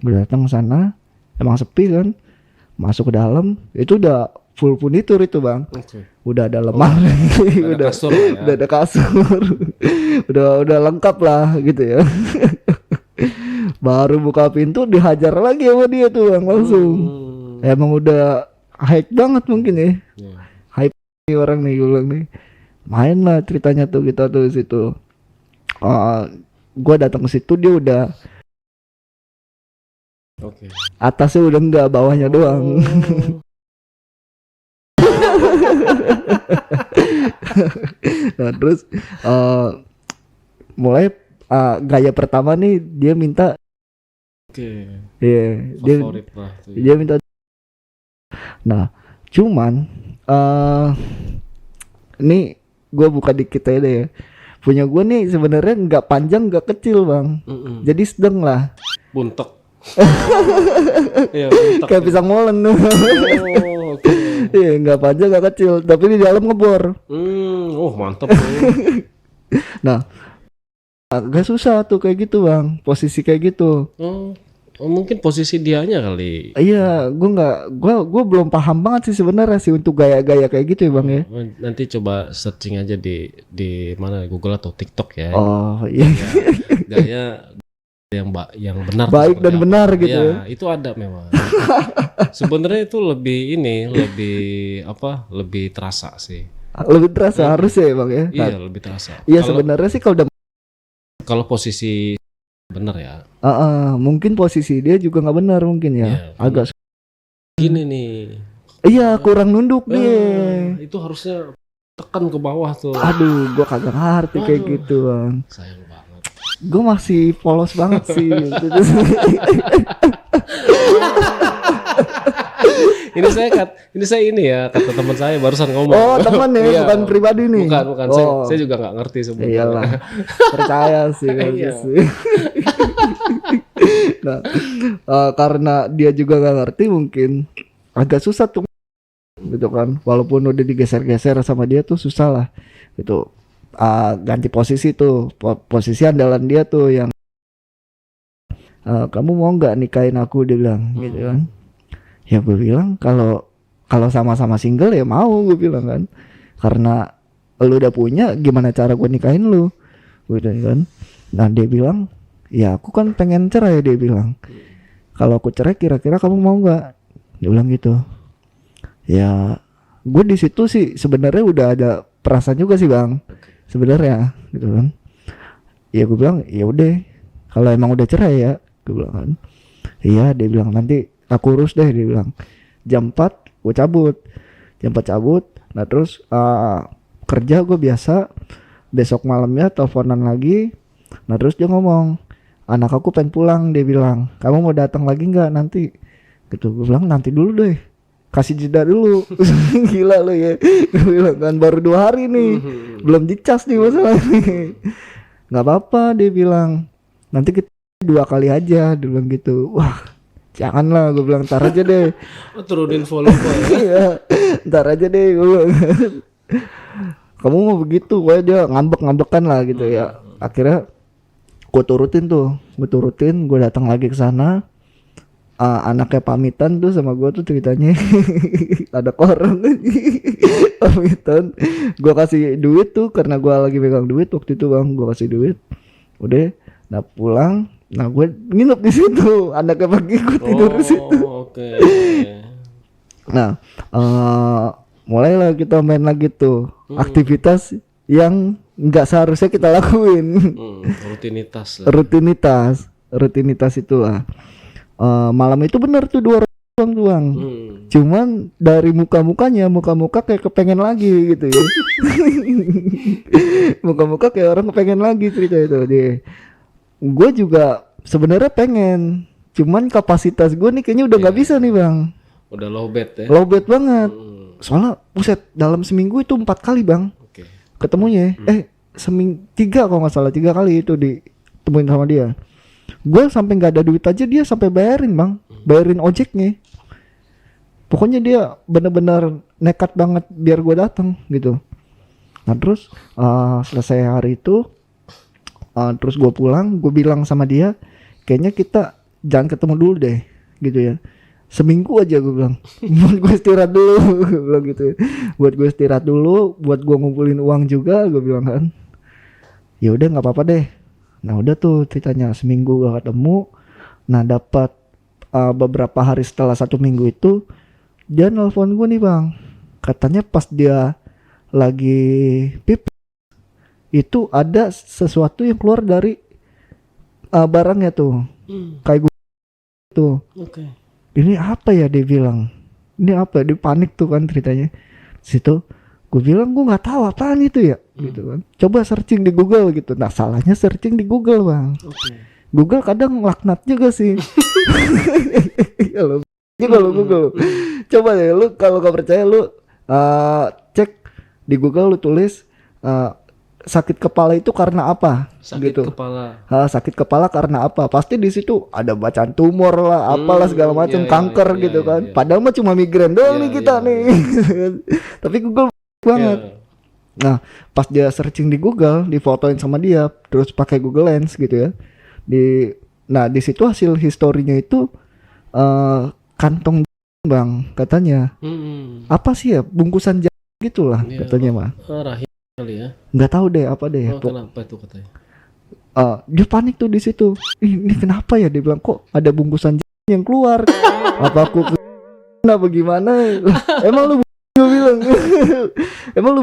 gue datang sana, emang sepi kan. Masuk ke dalam, itu udah full furnitur itu bang. Udah ada lemari, udah kasur ya. Udah ada kasur, udah lengkap lah gitu ya. Baru buka pintu dihajar lagi sama dia tuh bang, langsung. Emang udah hype banget mungkin ya. Iya. Hype nih orang nih gue bilang nih. Main lah ceritanya tuh kita tuh di situ. Gue datang ke situ dia udah Oke. atasnya udah enggak, bawahnya doang. Nah, terus mulai gaya pertama nih dia minta, Oke. dia Favorit lah tuh. dia minta. Nah, cuman ini gue buka dikit aja deh ya. Punya gue nih sebenarnya nggak panjang nggak kecil bang, jadi sedang lah. Buntek. Iya, buntek. Kayak pisang molen. Oh, oke. Iya, nggak panjang nggak kecil, tapi di dalam ngebor. Oh mantap tuh. Nah, agak susah tuh kayak gitu bang, posisi kayak gitu. Oh, mungkin posisi dianya kali. Iya, gue belum paham banget sih sebenarnya sih untuk gaya-gaya kayak gitu ya bang ya. Nanti coba searching aja di mana, Google atau TikTok ya. Oh iya. Gaya yang benar, Baik dan benar gitu ya. Itu ada memang. Sebenarnya itu lebih terasa sih. Lebih terasa harusnya ya bang ya. Iya, lebih terasa. Iya sebenarnya sih kalau posisi benar ya. Mungkin posisi dia juga nggak benar mungkin ya. Iya, Agak gini nih. Iya, kurang nunduk dia. Itu harusnya tekan ke bawah tuh. Aduh, gua kagak ngerti kayak gitu bang. Sayang banget. Gue masih polos banget sih. Ini saya kata teman saya barusan ngomong. Oh teman ya, Iya. bukan pribadi nih. Bukan. Oh. Saya juga nggak ngerti sebenarnya. Iyalah, percaya sih. Iya. Nah, karena dia juga nggak ngerti mungkin agak susah tuh, gitu kan. Walaupun udah digeser-geser sama dia tuh susah lah, gitu. Ganti posisi tuh, posisi andalan dia tuh yang kamu mau nggak nikahin aku, dia bilang gitu kan. Ya gue bilang kalau sama-sama single ya mau, gue bilang kan, karena lu udah punya, gimana cara gue nikahin lu, gitu kan. Nah dia bilang ya aku kan pengen cerai, dia bilang kalau aku cerai kira-kira kamu mau nggak, dia bilang gitu. Ya gue di situ sih sebenarnya udah ada perasaan juga sih bang sebenarnya, gitu kan. Ya gue bilang ya udah kalau emang udah cerai ya, gue bilang kan. Iya, dia bilang nanti aku urus deh, dia bilang jam 4 gue cabut, jam 4 cabut. Nah terus kerja gue biasa, besok malamnya teleponan lagi. Nah terus dia ngomong, anak aku pengen pulang, dia bilang kamu mau datang lagi nggak nanti, gitu. Gue bilang nanti dulu deh, kasih jeda dulu. Gila lo ya, gue bilang kan baru 2 hari nih, belum dicas nih masalah nih. Nggak apa-apa, dia bilang nanti kita 2 kali aja, dia bilang gitu. Wah janganlah, gue bilang ntar aja deh. Turunin volume ya. Iya, ntar aja deh, gue bilang. Kamu mau begitu, gue dia ngambek-ngambekan lah gitu ya. Akhirnya gue turutin, gue datang lagi ke sana. Anaknya pamitan tuh sama gue tuh ceritanya. Ada koran pamitan. Gue kasih duit tuh karena gue lagi megang duit waktu itu bang, gue kasih duit. Udah, nah pulang. Nah gue nginep di situ, anaknya pagi gue tidur di situ. Oke. Nah mulailah kita main lagi tuh aktivitas yang nggak seharusnya kita lakuin. Rutinitas itulah. Malam itu bener tuh 2 orang doang. Cuman dari muka-muka kayak kepengen lagi gitu ya. Muka-muka kayak orang kepengen lagi cerita itu dia. Gue juga sebenarnya pengen, cuman kapasitas gue nih kayaknya udah nggak bisa nih bang. Udah low bed ya. Low bed banget. Soalnya buset, dalam seminggu itu 4 kali bang. Ketemunya. 3 kalau nggak salah, 3 kali itu ditemuin sama dia. Gue sampai nggak ada duit aja dia sampai bayarin bang, bayarin ojeknya. Pokoknya dia bener-bener nekat banget biar gue datang gitu. Nah terus selesai hari itu, terus gue pulang, gue bilang sama dia, kayaknya kita jangan ketemu dulu deh, gitu ya. Seminggu aja gue bilang, buat gue istirahat dulu, gue bilang gitu. Buat gue istirahat dulu, buat gue ngumpulin uang juga, gue bilang kan. Ya udah nggak apa-apa deh. Nah udah tuh ceritanya seminggu gak ketemu. Nah dapat beberapa hari setelah 1 minggu itu dia nelpon gue nih bang, katanya pas dia lagi pipis itu ada sesuatu yang keluar dari barangnya tuh, kayak gue tuh. Oke. Ini apa ya, dia bilang ini apa, dia panik tuh kan ceritanya. Situ gue bilang gue nggak tahu apaan itu ya, gitu kan. Coba searching di Google gitu. Nah salahnya searching di Google bang. Google kadang laknat juga sih. Kalau Google, coba deh lu kalau nggak percaya lu cek di Google, lu tulis sakit kepala itu karena apa? Sakit gitu. kepala. Sakit kepala karena apa? Pasti di situ ada bacaan tumor lah, apalah segala macam, kanker gitu kan. Padahal mah cuma migrain doang nih kita nih. Tapi Google banget. Nah, pas dia searching di Google, difotoin sama dia, terus pakai Google Lens gitu ya. Di situ hasil historinya itu kantong bang katanya. Apa sih ya, bungkusan gitulah katanya mah. Rahim kali ya. Nggak tahu deh apa deh. Kenapa itu katanya? Dia panik tuh di situ. Ini kenapa ya, dia bilang kok ada bungkusan yang keluar. Apa aku kenapa gimana? Emang lu gue bilang. Emang lu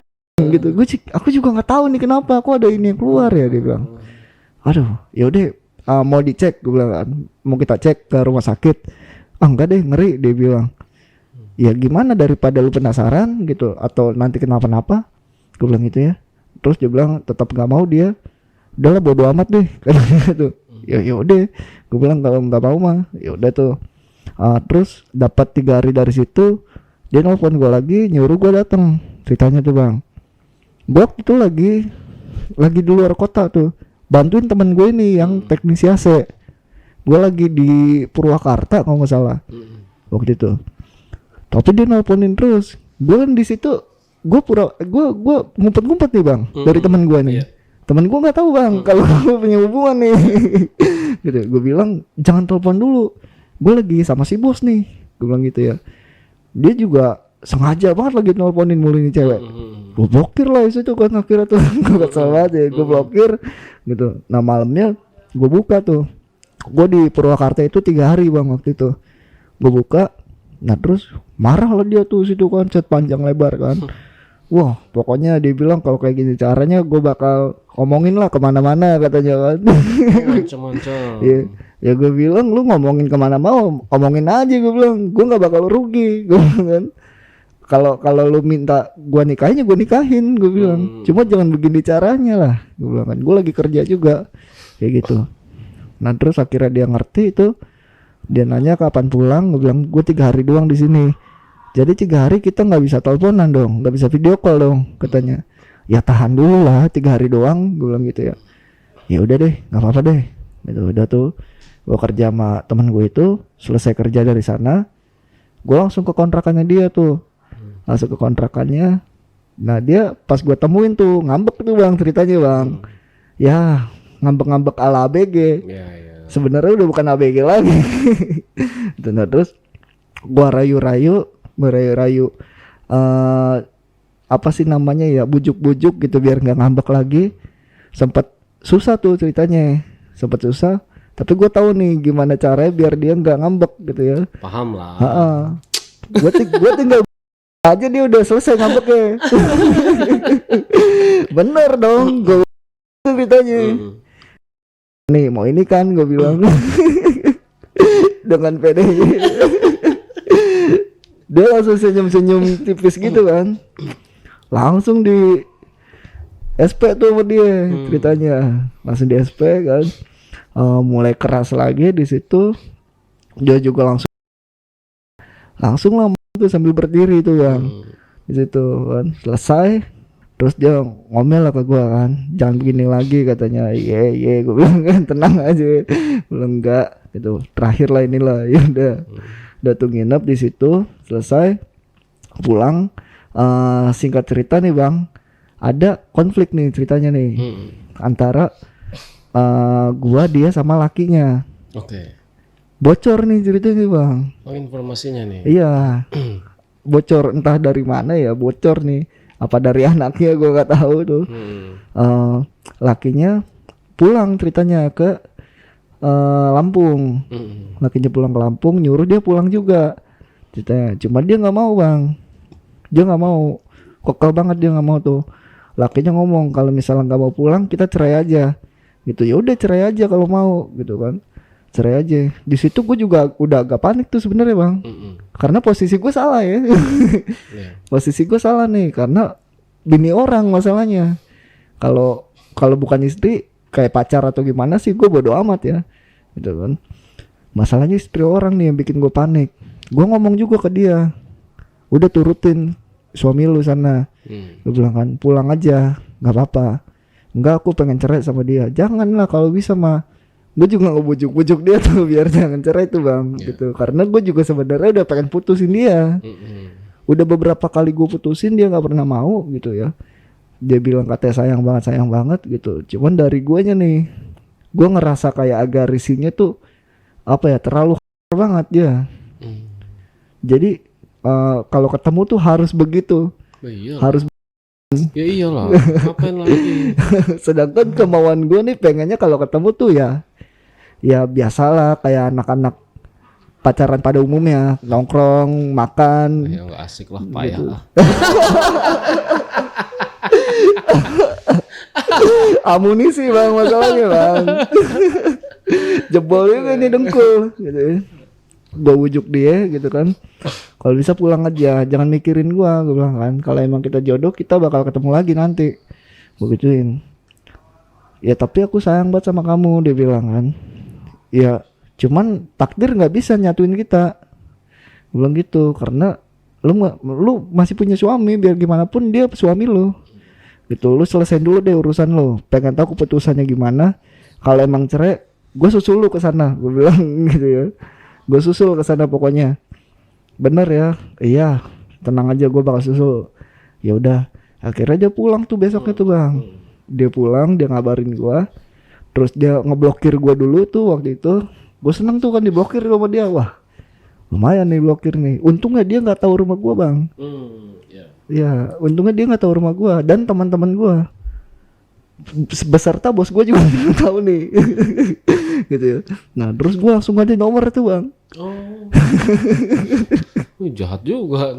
gitu. Aku juga nggak tahu nih kenapa kok ada ini yang keluar ya, dia bilang. Aduh, yaudah mau dicek, gue bilang kan. Mau kita cek ke rumah sakit. Enggak deh, ngeri, dia bilang. Ya gimana, daripada lu penasaran gitu atau nanti kenapa-napa. Gue bilang gitu ya. Terus dia bilang tetap nggak mau dia. Udahlah bodo amat deh katanya tuh. Ya udah, gue bilang kalau nggak mau mah ya udah tuh. Terus dapat 3 hari dari situ dia nelfon gue lagi, nyuruh gue datang. Ceritanya tuh bang, gue itu lagi di luar kota tuh, bantuin temen gue ini yang teknisi AC. Gue lagi di Purwakarta kalau nggak salah waktu itu. Tapi dia nelponin terus. Gue kan di situ, gue ngumpet-ngumpet nih bang dari temen gue nih. Temen gue nggak tahu bang kalau gue punya hubungan nih. Gitu. Gue bilang jangan telepon dulu, gue lagi sama si bos nih. Gue bilang gitu ya. Dia juga sengaja banget lagi nelponin mulu ini cewek. Gue blokir lah itu kan akhirnya tuh. Gue kesel aja, gue blokir gitu. Nah malamnya gue buka tuh. Gue di Purwakarta itu 3 hari bang waktu itu. Gue buka, nah terus marah lah dia tuh situ kan, chat panjang lebar kan. Wah pokoknya dia bilang kalau kayak gini caranya gue bakal ngomongin lah kemana-mana katanya kan. Macam-macam. Ya gue bilang lu ngomongin kemana mau, ngomongin aja, gue bilang gue nggak bakal rugi, gue bilang kan. Kalau lu minta gue nikahin, gue nikahin, gue bilang. Cuma jangan begini caranya lah, gue bilang kan. Gue lagi kerja juga, kayak gitu. Nah terus akhirnya dia ngerti itu, dia nanya kapan pulang, gue bilang gue 3 hari doang di sini. Jadi 3 hari kita nggak bisa teleponan dong, nggak bisa video call dong, katanya. Ya tahan dulu lah, 3 hari doang, gue bilang gitu ya. Ya udah deh, nggak apa-apa deh. Gitu udah tuh, gue kerja sama teman gue itu, selesai kerja dari sana, gue langsung ke kontrakannya dia tuh, langsung ke kontrakannya. Nah dia pas gue temuin tuh ngambek tuh bang ceritanya bang. Ya ngambek-ngambek ala ABG. Sebenarnya udah bukan ABG lagi. Nah terus gue rayu-rayu apa sih namanya ya, bujuk-bujuk gitu biar nggak ngambek lagi. Sempat susah tuh ceritanya, sempat susah. Tapi gue tahu nih gimana caranya biar dia nggak ngambek gitu ya. Paham lah. Gue tinggal aja dia udah selesai ngambeknya. Bener dong, gue ceritanya. Nih mau ini kan gue bilang dengan pede. Dia langsung senyum-senyum tipis gitu kan. Langsung di SP tuh sama dia ceritanya. Langsung di SP kan. Mulai keras lagi di situ. Dia juga langsung lah tuh sambil berdiri tuh bang. Di situ kan selesai. Terus dia ngomel lah ke gua kan. Jangan begini lagi katanya. Iya gue bilang kan, tenang aja. Bilang enggak gitu. Terakhir lah inilah. Ya udah tuh nginep di situ, selesai pulang. Singkat cerita nih bang, ada konflik nih ceritanya nih antara gua, dia sama lakinya. Bocor nih ceritanya bang. Informasinya nih. Iya. Bocor entah dari mana ya, bocor nih. Apa dari anaknya gua nggak tahu tuh. Lakinya pulang ceritanya ke Lampung. Lakinya pulang ke Lampung, nyuruh dia pulang juga ceritanya. Cuma dia nggak mau bang, dia nggak mau, kokal banget dia nggak mau tuh. Lakinya ngomong kalau misalnya nggak mau pulang kita cerai aja gitu. Ya udah cerai aja kalau mau gitu kan, cerai aja. Di situ gue juga udah agak panik tuh sebenarnya bang, karena posisi gue salah ya. Posisi gue salah nih karena bini orang masalahnya. Kalau bukan istri kayak pacar atau gimana sih gue bodo amat ya gitu kan. Masalahnya istri orang nih yang bikin gue panik. Gue ngomong juga ke dia, udah turutin suami lu sana. Gue bilang kan pulang aja nggak apa-apa. Enggak, aku pengen cerai sama dia. Janganlah, kalau bisa mah. Gue juga ngebujuk-bujuk dia tuh biar jangan cerai tuh bang gitu. Karena gue juga sebenarnya udah pengen putusin dia. Udah beberapa kali gue putusin dia nggak pernah mau gitu ya. Dia bilang katanya sayang banget gitu. Cuman dari guanya nih, gue ngerasa kayak agak risihnya tuh apa ya, terlalu banget dia. Jadi kalau ketemu tuh harus begitu. Harus. Ya iyalah, ngapain lagi? Sedangkan kemauan gue nih pengennya kalau ketemu tuh ya biasalah kayak anak-anak pacaran pada umumnya, nongkrong, makan. Ya nggak asik lah, payah gitu. lah. Amunisi bang masalahnya bang. Jebol juga nih dengkul gitu. Gue bujuk dia gitu kan, kalau bisa pulang aja, jangan mikirin gue bilang kan. Kalau emang kita jodoh kita bakal ketemu lagi nanti, gue gituin. Ya tapi aku sayang banget sama kamu, dia bilang kan. Ya cuman takdir nggak bisa nyatuin kita, gue bilang gitu. Karena lu masih punya suami, biar gimana pun dia suami lu gitu. Lu selesain dulu deh urusan lu, pengen tahu keputusannya gimana. Kalau emang cerai gue susul lu ke sana, gue bilang gitu ya. Gue susul ke sana pokoknya. Bener ya? Iya, tenang aja gue bakal susul. Ya udah, akhirnya dia pulang tuh besoknya tuh bang. Dia pulang, dia ngabarin gue. Terus dia ngeblokir gue dulu tuh waktu itu. Gue seneng tuh kan diblokir sama dia. Wah, lumayan nih blokir nih. Untungnya dia nggak tahu rumah gue bang. Ya, untungnya dia nggak tahu rumah gue dan teman-teman gue. Beserta bos gue juga nggak tahu nih. Gitu ya. Nah terus gue langsung ganti nomor tuh bang. Jahat juga.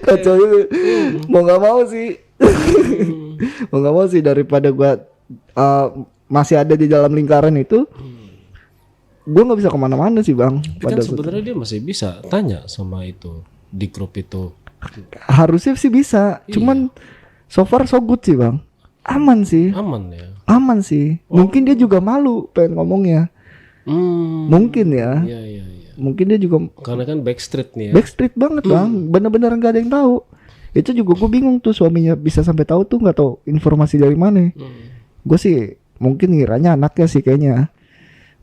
Kacau juga. Mau nggak mau sih. Mau nggak mau sih, daripada gue masih ada di dalam lingkaran itu, gue nggak bisa kemana-mana sih bang. Kan sebenarnya dia masih bisa tanya sama itu di grup itu. Harusnya sih bisa, cuman so far so good sih bang. Aman sih. Aman ya. Aman sih. Mungkin dia juga malu pengen ngomongnya. Mungkin ya. Iya. Mungkin dia juga karena kan backstreet nih ya. Backstreet banget bang. Bener-bener nggak ada yang tahu. Itu juga gue bingung tuh, suaminya bisa sampai tahu tuh nggak tahu informasi dari mana. Gue sih mungkin ngiranya anaknya sih kayaknya.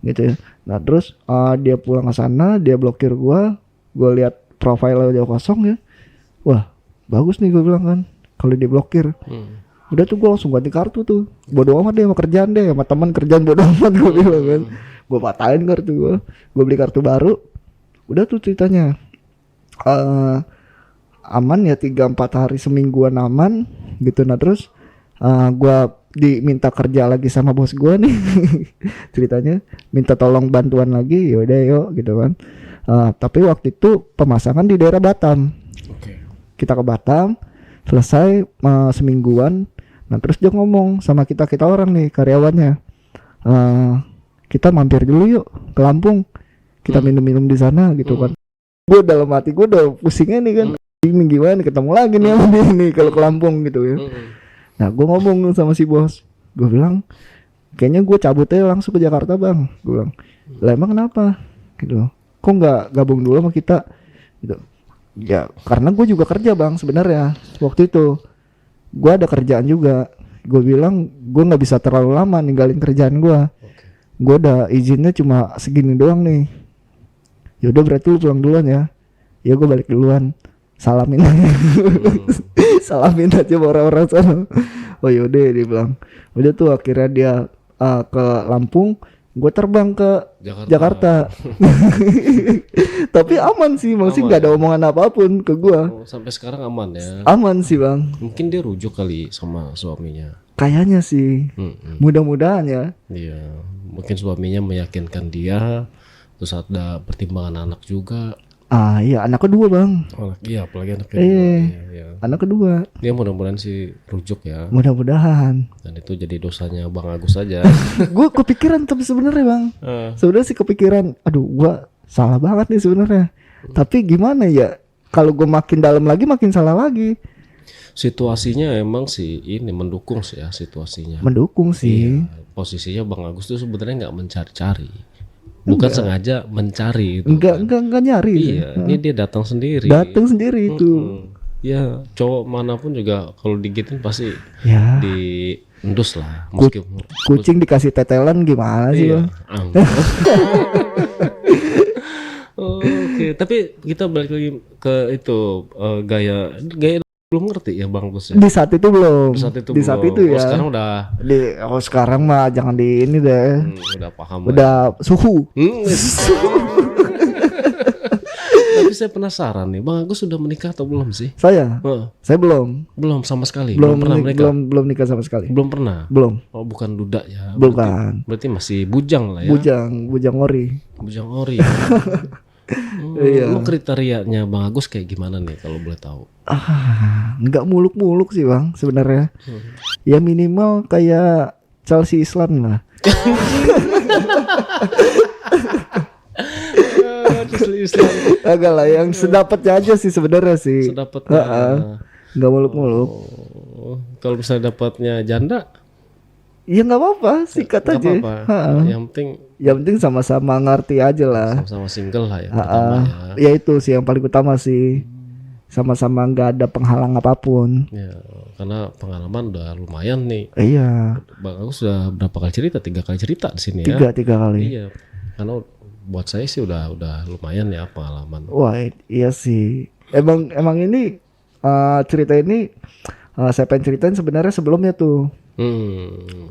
Gitu ya. Nah terus dia pulang ke sana, dia blokir gue. Gue lihat profile dia kosong ya. Wah bagus nih gue bilang kan. Kalau dia blokir. Udah tuh gue langsung ganti kartu tuh. Bodo amat deh sama kerjaan deh, sama teman kerjaan bodo amat gue bilang kan. Gue patahin kartu gue beli kartu baru. Udah tuh ceritanya aman ya, 3-4 hari semingguan aman gitu. Nah terus gue diminta kerja lagi sama bos gue nih. Ceritanya minta tolong bantuan lagi, yaudah yuk gitu kan. Tapi waktu itu pemasangan di daerah Batam. Kita ke Batam, selesai semingguan. Nah terus dia ngomong sama kita orang nih karyawannya, kita mampir dulu yuk ke Lampung, kita minum-minum di sana gitu kan. Gue dalam hati gue udah pusingnya nih kan, ini gimana ketemu lagi nih sama dia nih kalau ke Lampung gitu ya. Nah gue ngomong sama si bos, gue bilang kayaknya gue cabut aja langsung ke Jakarta bang. Gue bilang, lah emang kenapa gitu, kok nggak gabung dulu sama kita gitu. Ya karena gue juga kerja bang sebenarnya waktu itu. Gue ada kerjaan juga. Gue bilang gue nggak bisa terlalu lama ninggalin kerjaan gue. Gue udah izinnya cuma segini doang nih. Yaudah berarti lu pulang duluan ya. Ya gue balik duluan. Salamin aja. Salamin aja orang-orang sana. Oh yaudah dia bilang. Udah tuh akhirnya dia ke Lampung. Gue terbang ke Jakarta. Tapi aman sih, maksudnya nggak ada omongan apapun ke gue. Sampai sekarang aman ya. Aman sih bang. Mungkin dia rujuk kali sama suaminya. Kayaknya sih. Mm-mm. Mudah-mudahan ya. Iya, mungkin suaminya meyakinkan dia, terus ada pertimbangan anak juga. Iya, anak kedua bang. Iya, apalagi anak kedua. Iya. Anak kedua. Ya mudah-mudahan sih rujuk ya. Mudah-mudahan. Dan itu jadi dosanya Bang Agus aja. Gue kepikiran tapi sebenarnya bang. Sebenarnya sih kepikiran. Aduh, gue salah banget nih sebenarnya. Tapi gimana ya? Kalau gue makin dalam lagi makin salah lagi. Situasinya emang sih ini mendukung sih ya situasinya. Mendukung sih. Iya, posisinya Bang Agus tuh sebenarnya nggak mencari-cari, bukan sengaja mencari itu. Enggak nyari. Iya, ini dia datang sendiri. Datang sendiri itu. Ya, cowok manapun juga kalau digituin pasti Ya. diendus lah, meskipun Kucing dikasih tetelan gimana sih iya. bang? Oke, tapi kita balik lagi ke itu gaya belum ngerti ya Bang Gus ya. Di saat itu belum. Di saat itu ya. sekarang udah Sekarang mah jangan di ini deh. udah paham. Udah suhu. Tapi saya penasaran nih, Bang Agus sudah menikah atau belum sih? Saya belum. Belum sama sekali. Belum pernah menikah. Belum nikah sama sekali. Belum pernah. Belum. Oh, bukan duda ya. Bukan. Berarti masih bujang lah ya. Bujang ori. Bujang ori. Iya. Lu kriterianya Bang Agus kayak gimana nih kalau boleh tahu? Nggak muluk-muluk sih bang sebenarnya. Ya minimal kayak Chelsea Islan lah. Agak lah yang sedapatnya aja sih sebenarnya sih. Sedapatnya. Nggak muluk-muluk. Kalau misalnya dapatnya janda, ya nggak apa-apa, sikat nggak aja. apa-apa. Yang penting Sama-sama ngerti aja lah. sama-sama single lah ya. Pertama ya. Ya itu sih yang paling utama sih. Sama-sama nggak ada penghalang apapun. Ya, karena pengalaman udah lumayan nih. Iya. Bang Agus sudah berapa kali cerita? 3 kali cerita di sini ya. Tiga kali. Iya. Karena buat saya sih udah lumayan ya pengalaman. Wah iya sih. Emang ini cerita ini saya pengen ceritain sebenarnya sebelumnya tuh.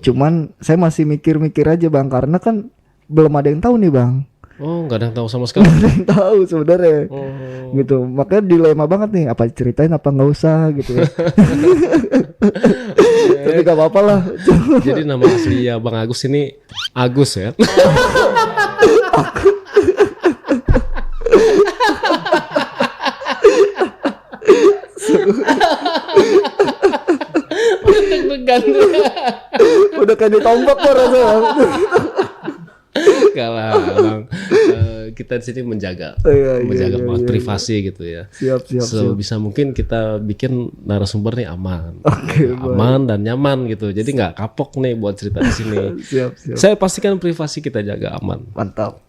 Cuman saya masih mikir-mikir aja bang, karena kan belum ada yang tahu nih bang. Oh, nggak ada yang tahu sama sekali. Nggak ada yang tahu sebenarnya. Oh. Gitu. Makanya dilema banget nih, apa ceritain apa nggak usah gitu ya. Tapi gak apa-apa lah. Jadi nama asli ya Bang Agus ini Agus ya. Udah kayak ditombak kok rasanya. Kalah Bang. Kita di sini menjaga banget privasi gitu ya. Siap. Bisa mungkin kita bikin narasumber nih aman. Oke, aman dan nyaman gitu. Jadi nggak kapok nih buat cerita di sini. Siap. Saya pastikan privasi kita jaga aman. Mantap.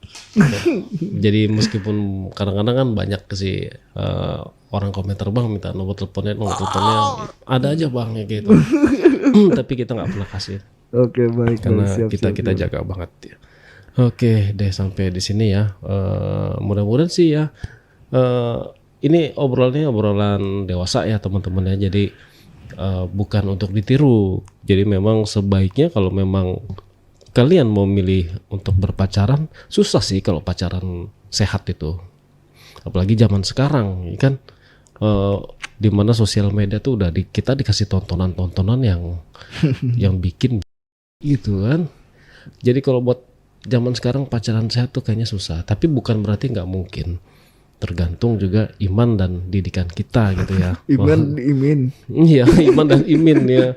Jadi meskipun kadang-kadang kan banyak sih orang komentar bang minta nomor teleponnya ada aja bang ya gitu. Tapi kita nggak pernah kasih. Oke, baik. Karena siap, kita jaga banget ya. Oke deh sampai di sini ya. Mudah-mudahan sih ya. Ini obrolan dewasa ya teman-teman ya. Jadi bukan untuk ditiru. Jadi memang sebaiknya kalau memang kalian mau milih untuk berpacaran, susah sih kalau pacaran sehat itu. Apalagi zaman sekarang, ya kan, di mana sosial media tuh udah kita dikasih tontonan yang bikin gitu kan. Jadi kalau buat zaman sekarang pacaran sehat tuh kayaknya susah. Tapi bukan berarti nggak mungkin. Tergantung juga iman dan didikan kita gitu ya. Imin. Iya, iman dan imin ya.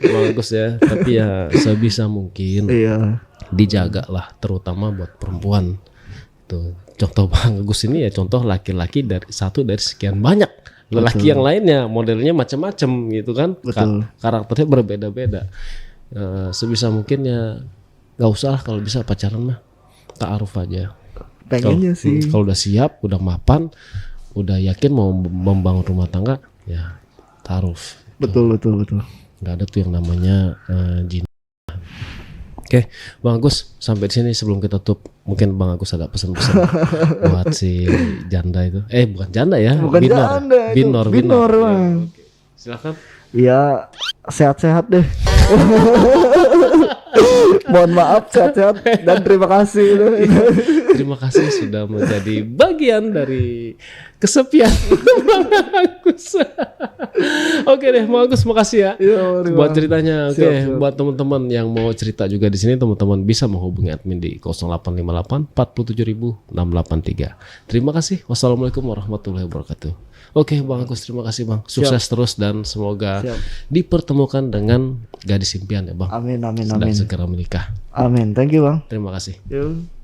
Bagus ya. Tapi ya sebisa mungkin dijaga lah, terutama buat perempuan. Tuh, contoh Bang Agus ini ya contoh laki-laki dari sekian banyak. Lelaki yang lainnya modelnya macam-macam gitu kan. Karakternya berbeda-beda. Sebisa mungkin ya nggak usah kalau bisa pacaran mah ta'aruf aja. Pengennya sih. Kalau udah siap, udah mapan, udah yakin mau membangun rumah tangga, ya ta'aruf. Betul. Nggak ada tuh yang namanya jin. Oke, Bang Agus sampai di sini sebelum kita tutup, mungkin Bang Agus ada pesan-pesan buat si janda itu. Bukan janda ya, bukan janda. Binor. Bang. Oke. Silakan. Ya sehat-sehat deh. Mohon maaf sehat-sehat dan terima kasih. Terima kasih sudah menjadi bagian dari kesepian Bang Agus. Oke deh, Bang Agus, makasih ya buat ceritanya. Oke, Siap. buat teman-teman yang mau cerita juga di sini, teman-teman bisa menghubungi admin di 0858 4700683. Terima kasih. Wassalamualaikum warahmatullahi wabarakatuh. Oke, Bang Agus, terima kasih Bang. Sukses terus dan semoga dipertemukan dengan gadis impian ya Bang. Amin. Dan segera menikah. Amin. Thank you, Bang. Terima kasih. Yuk.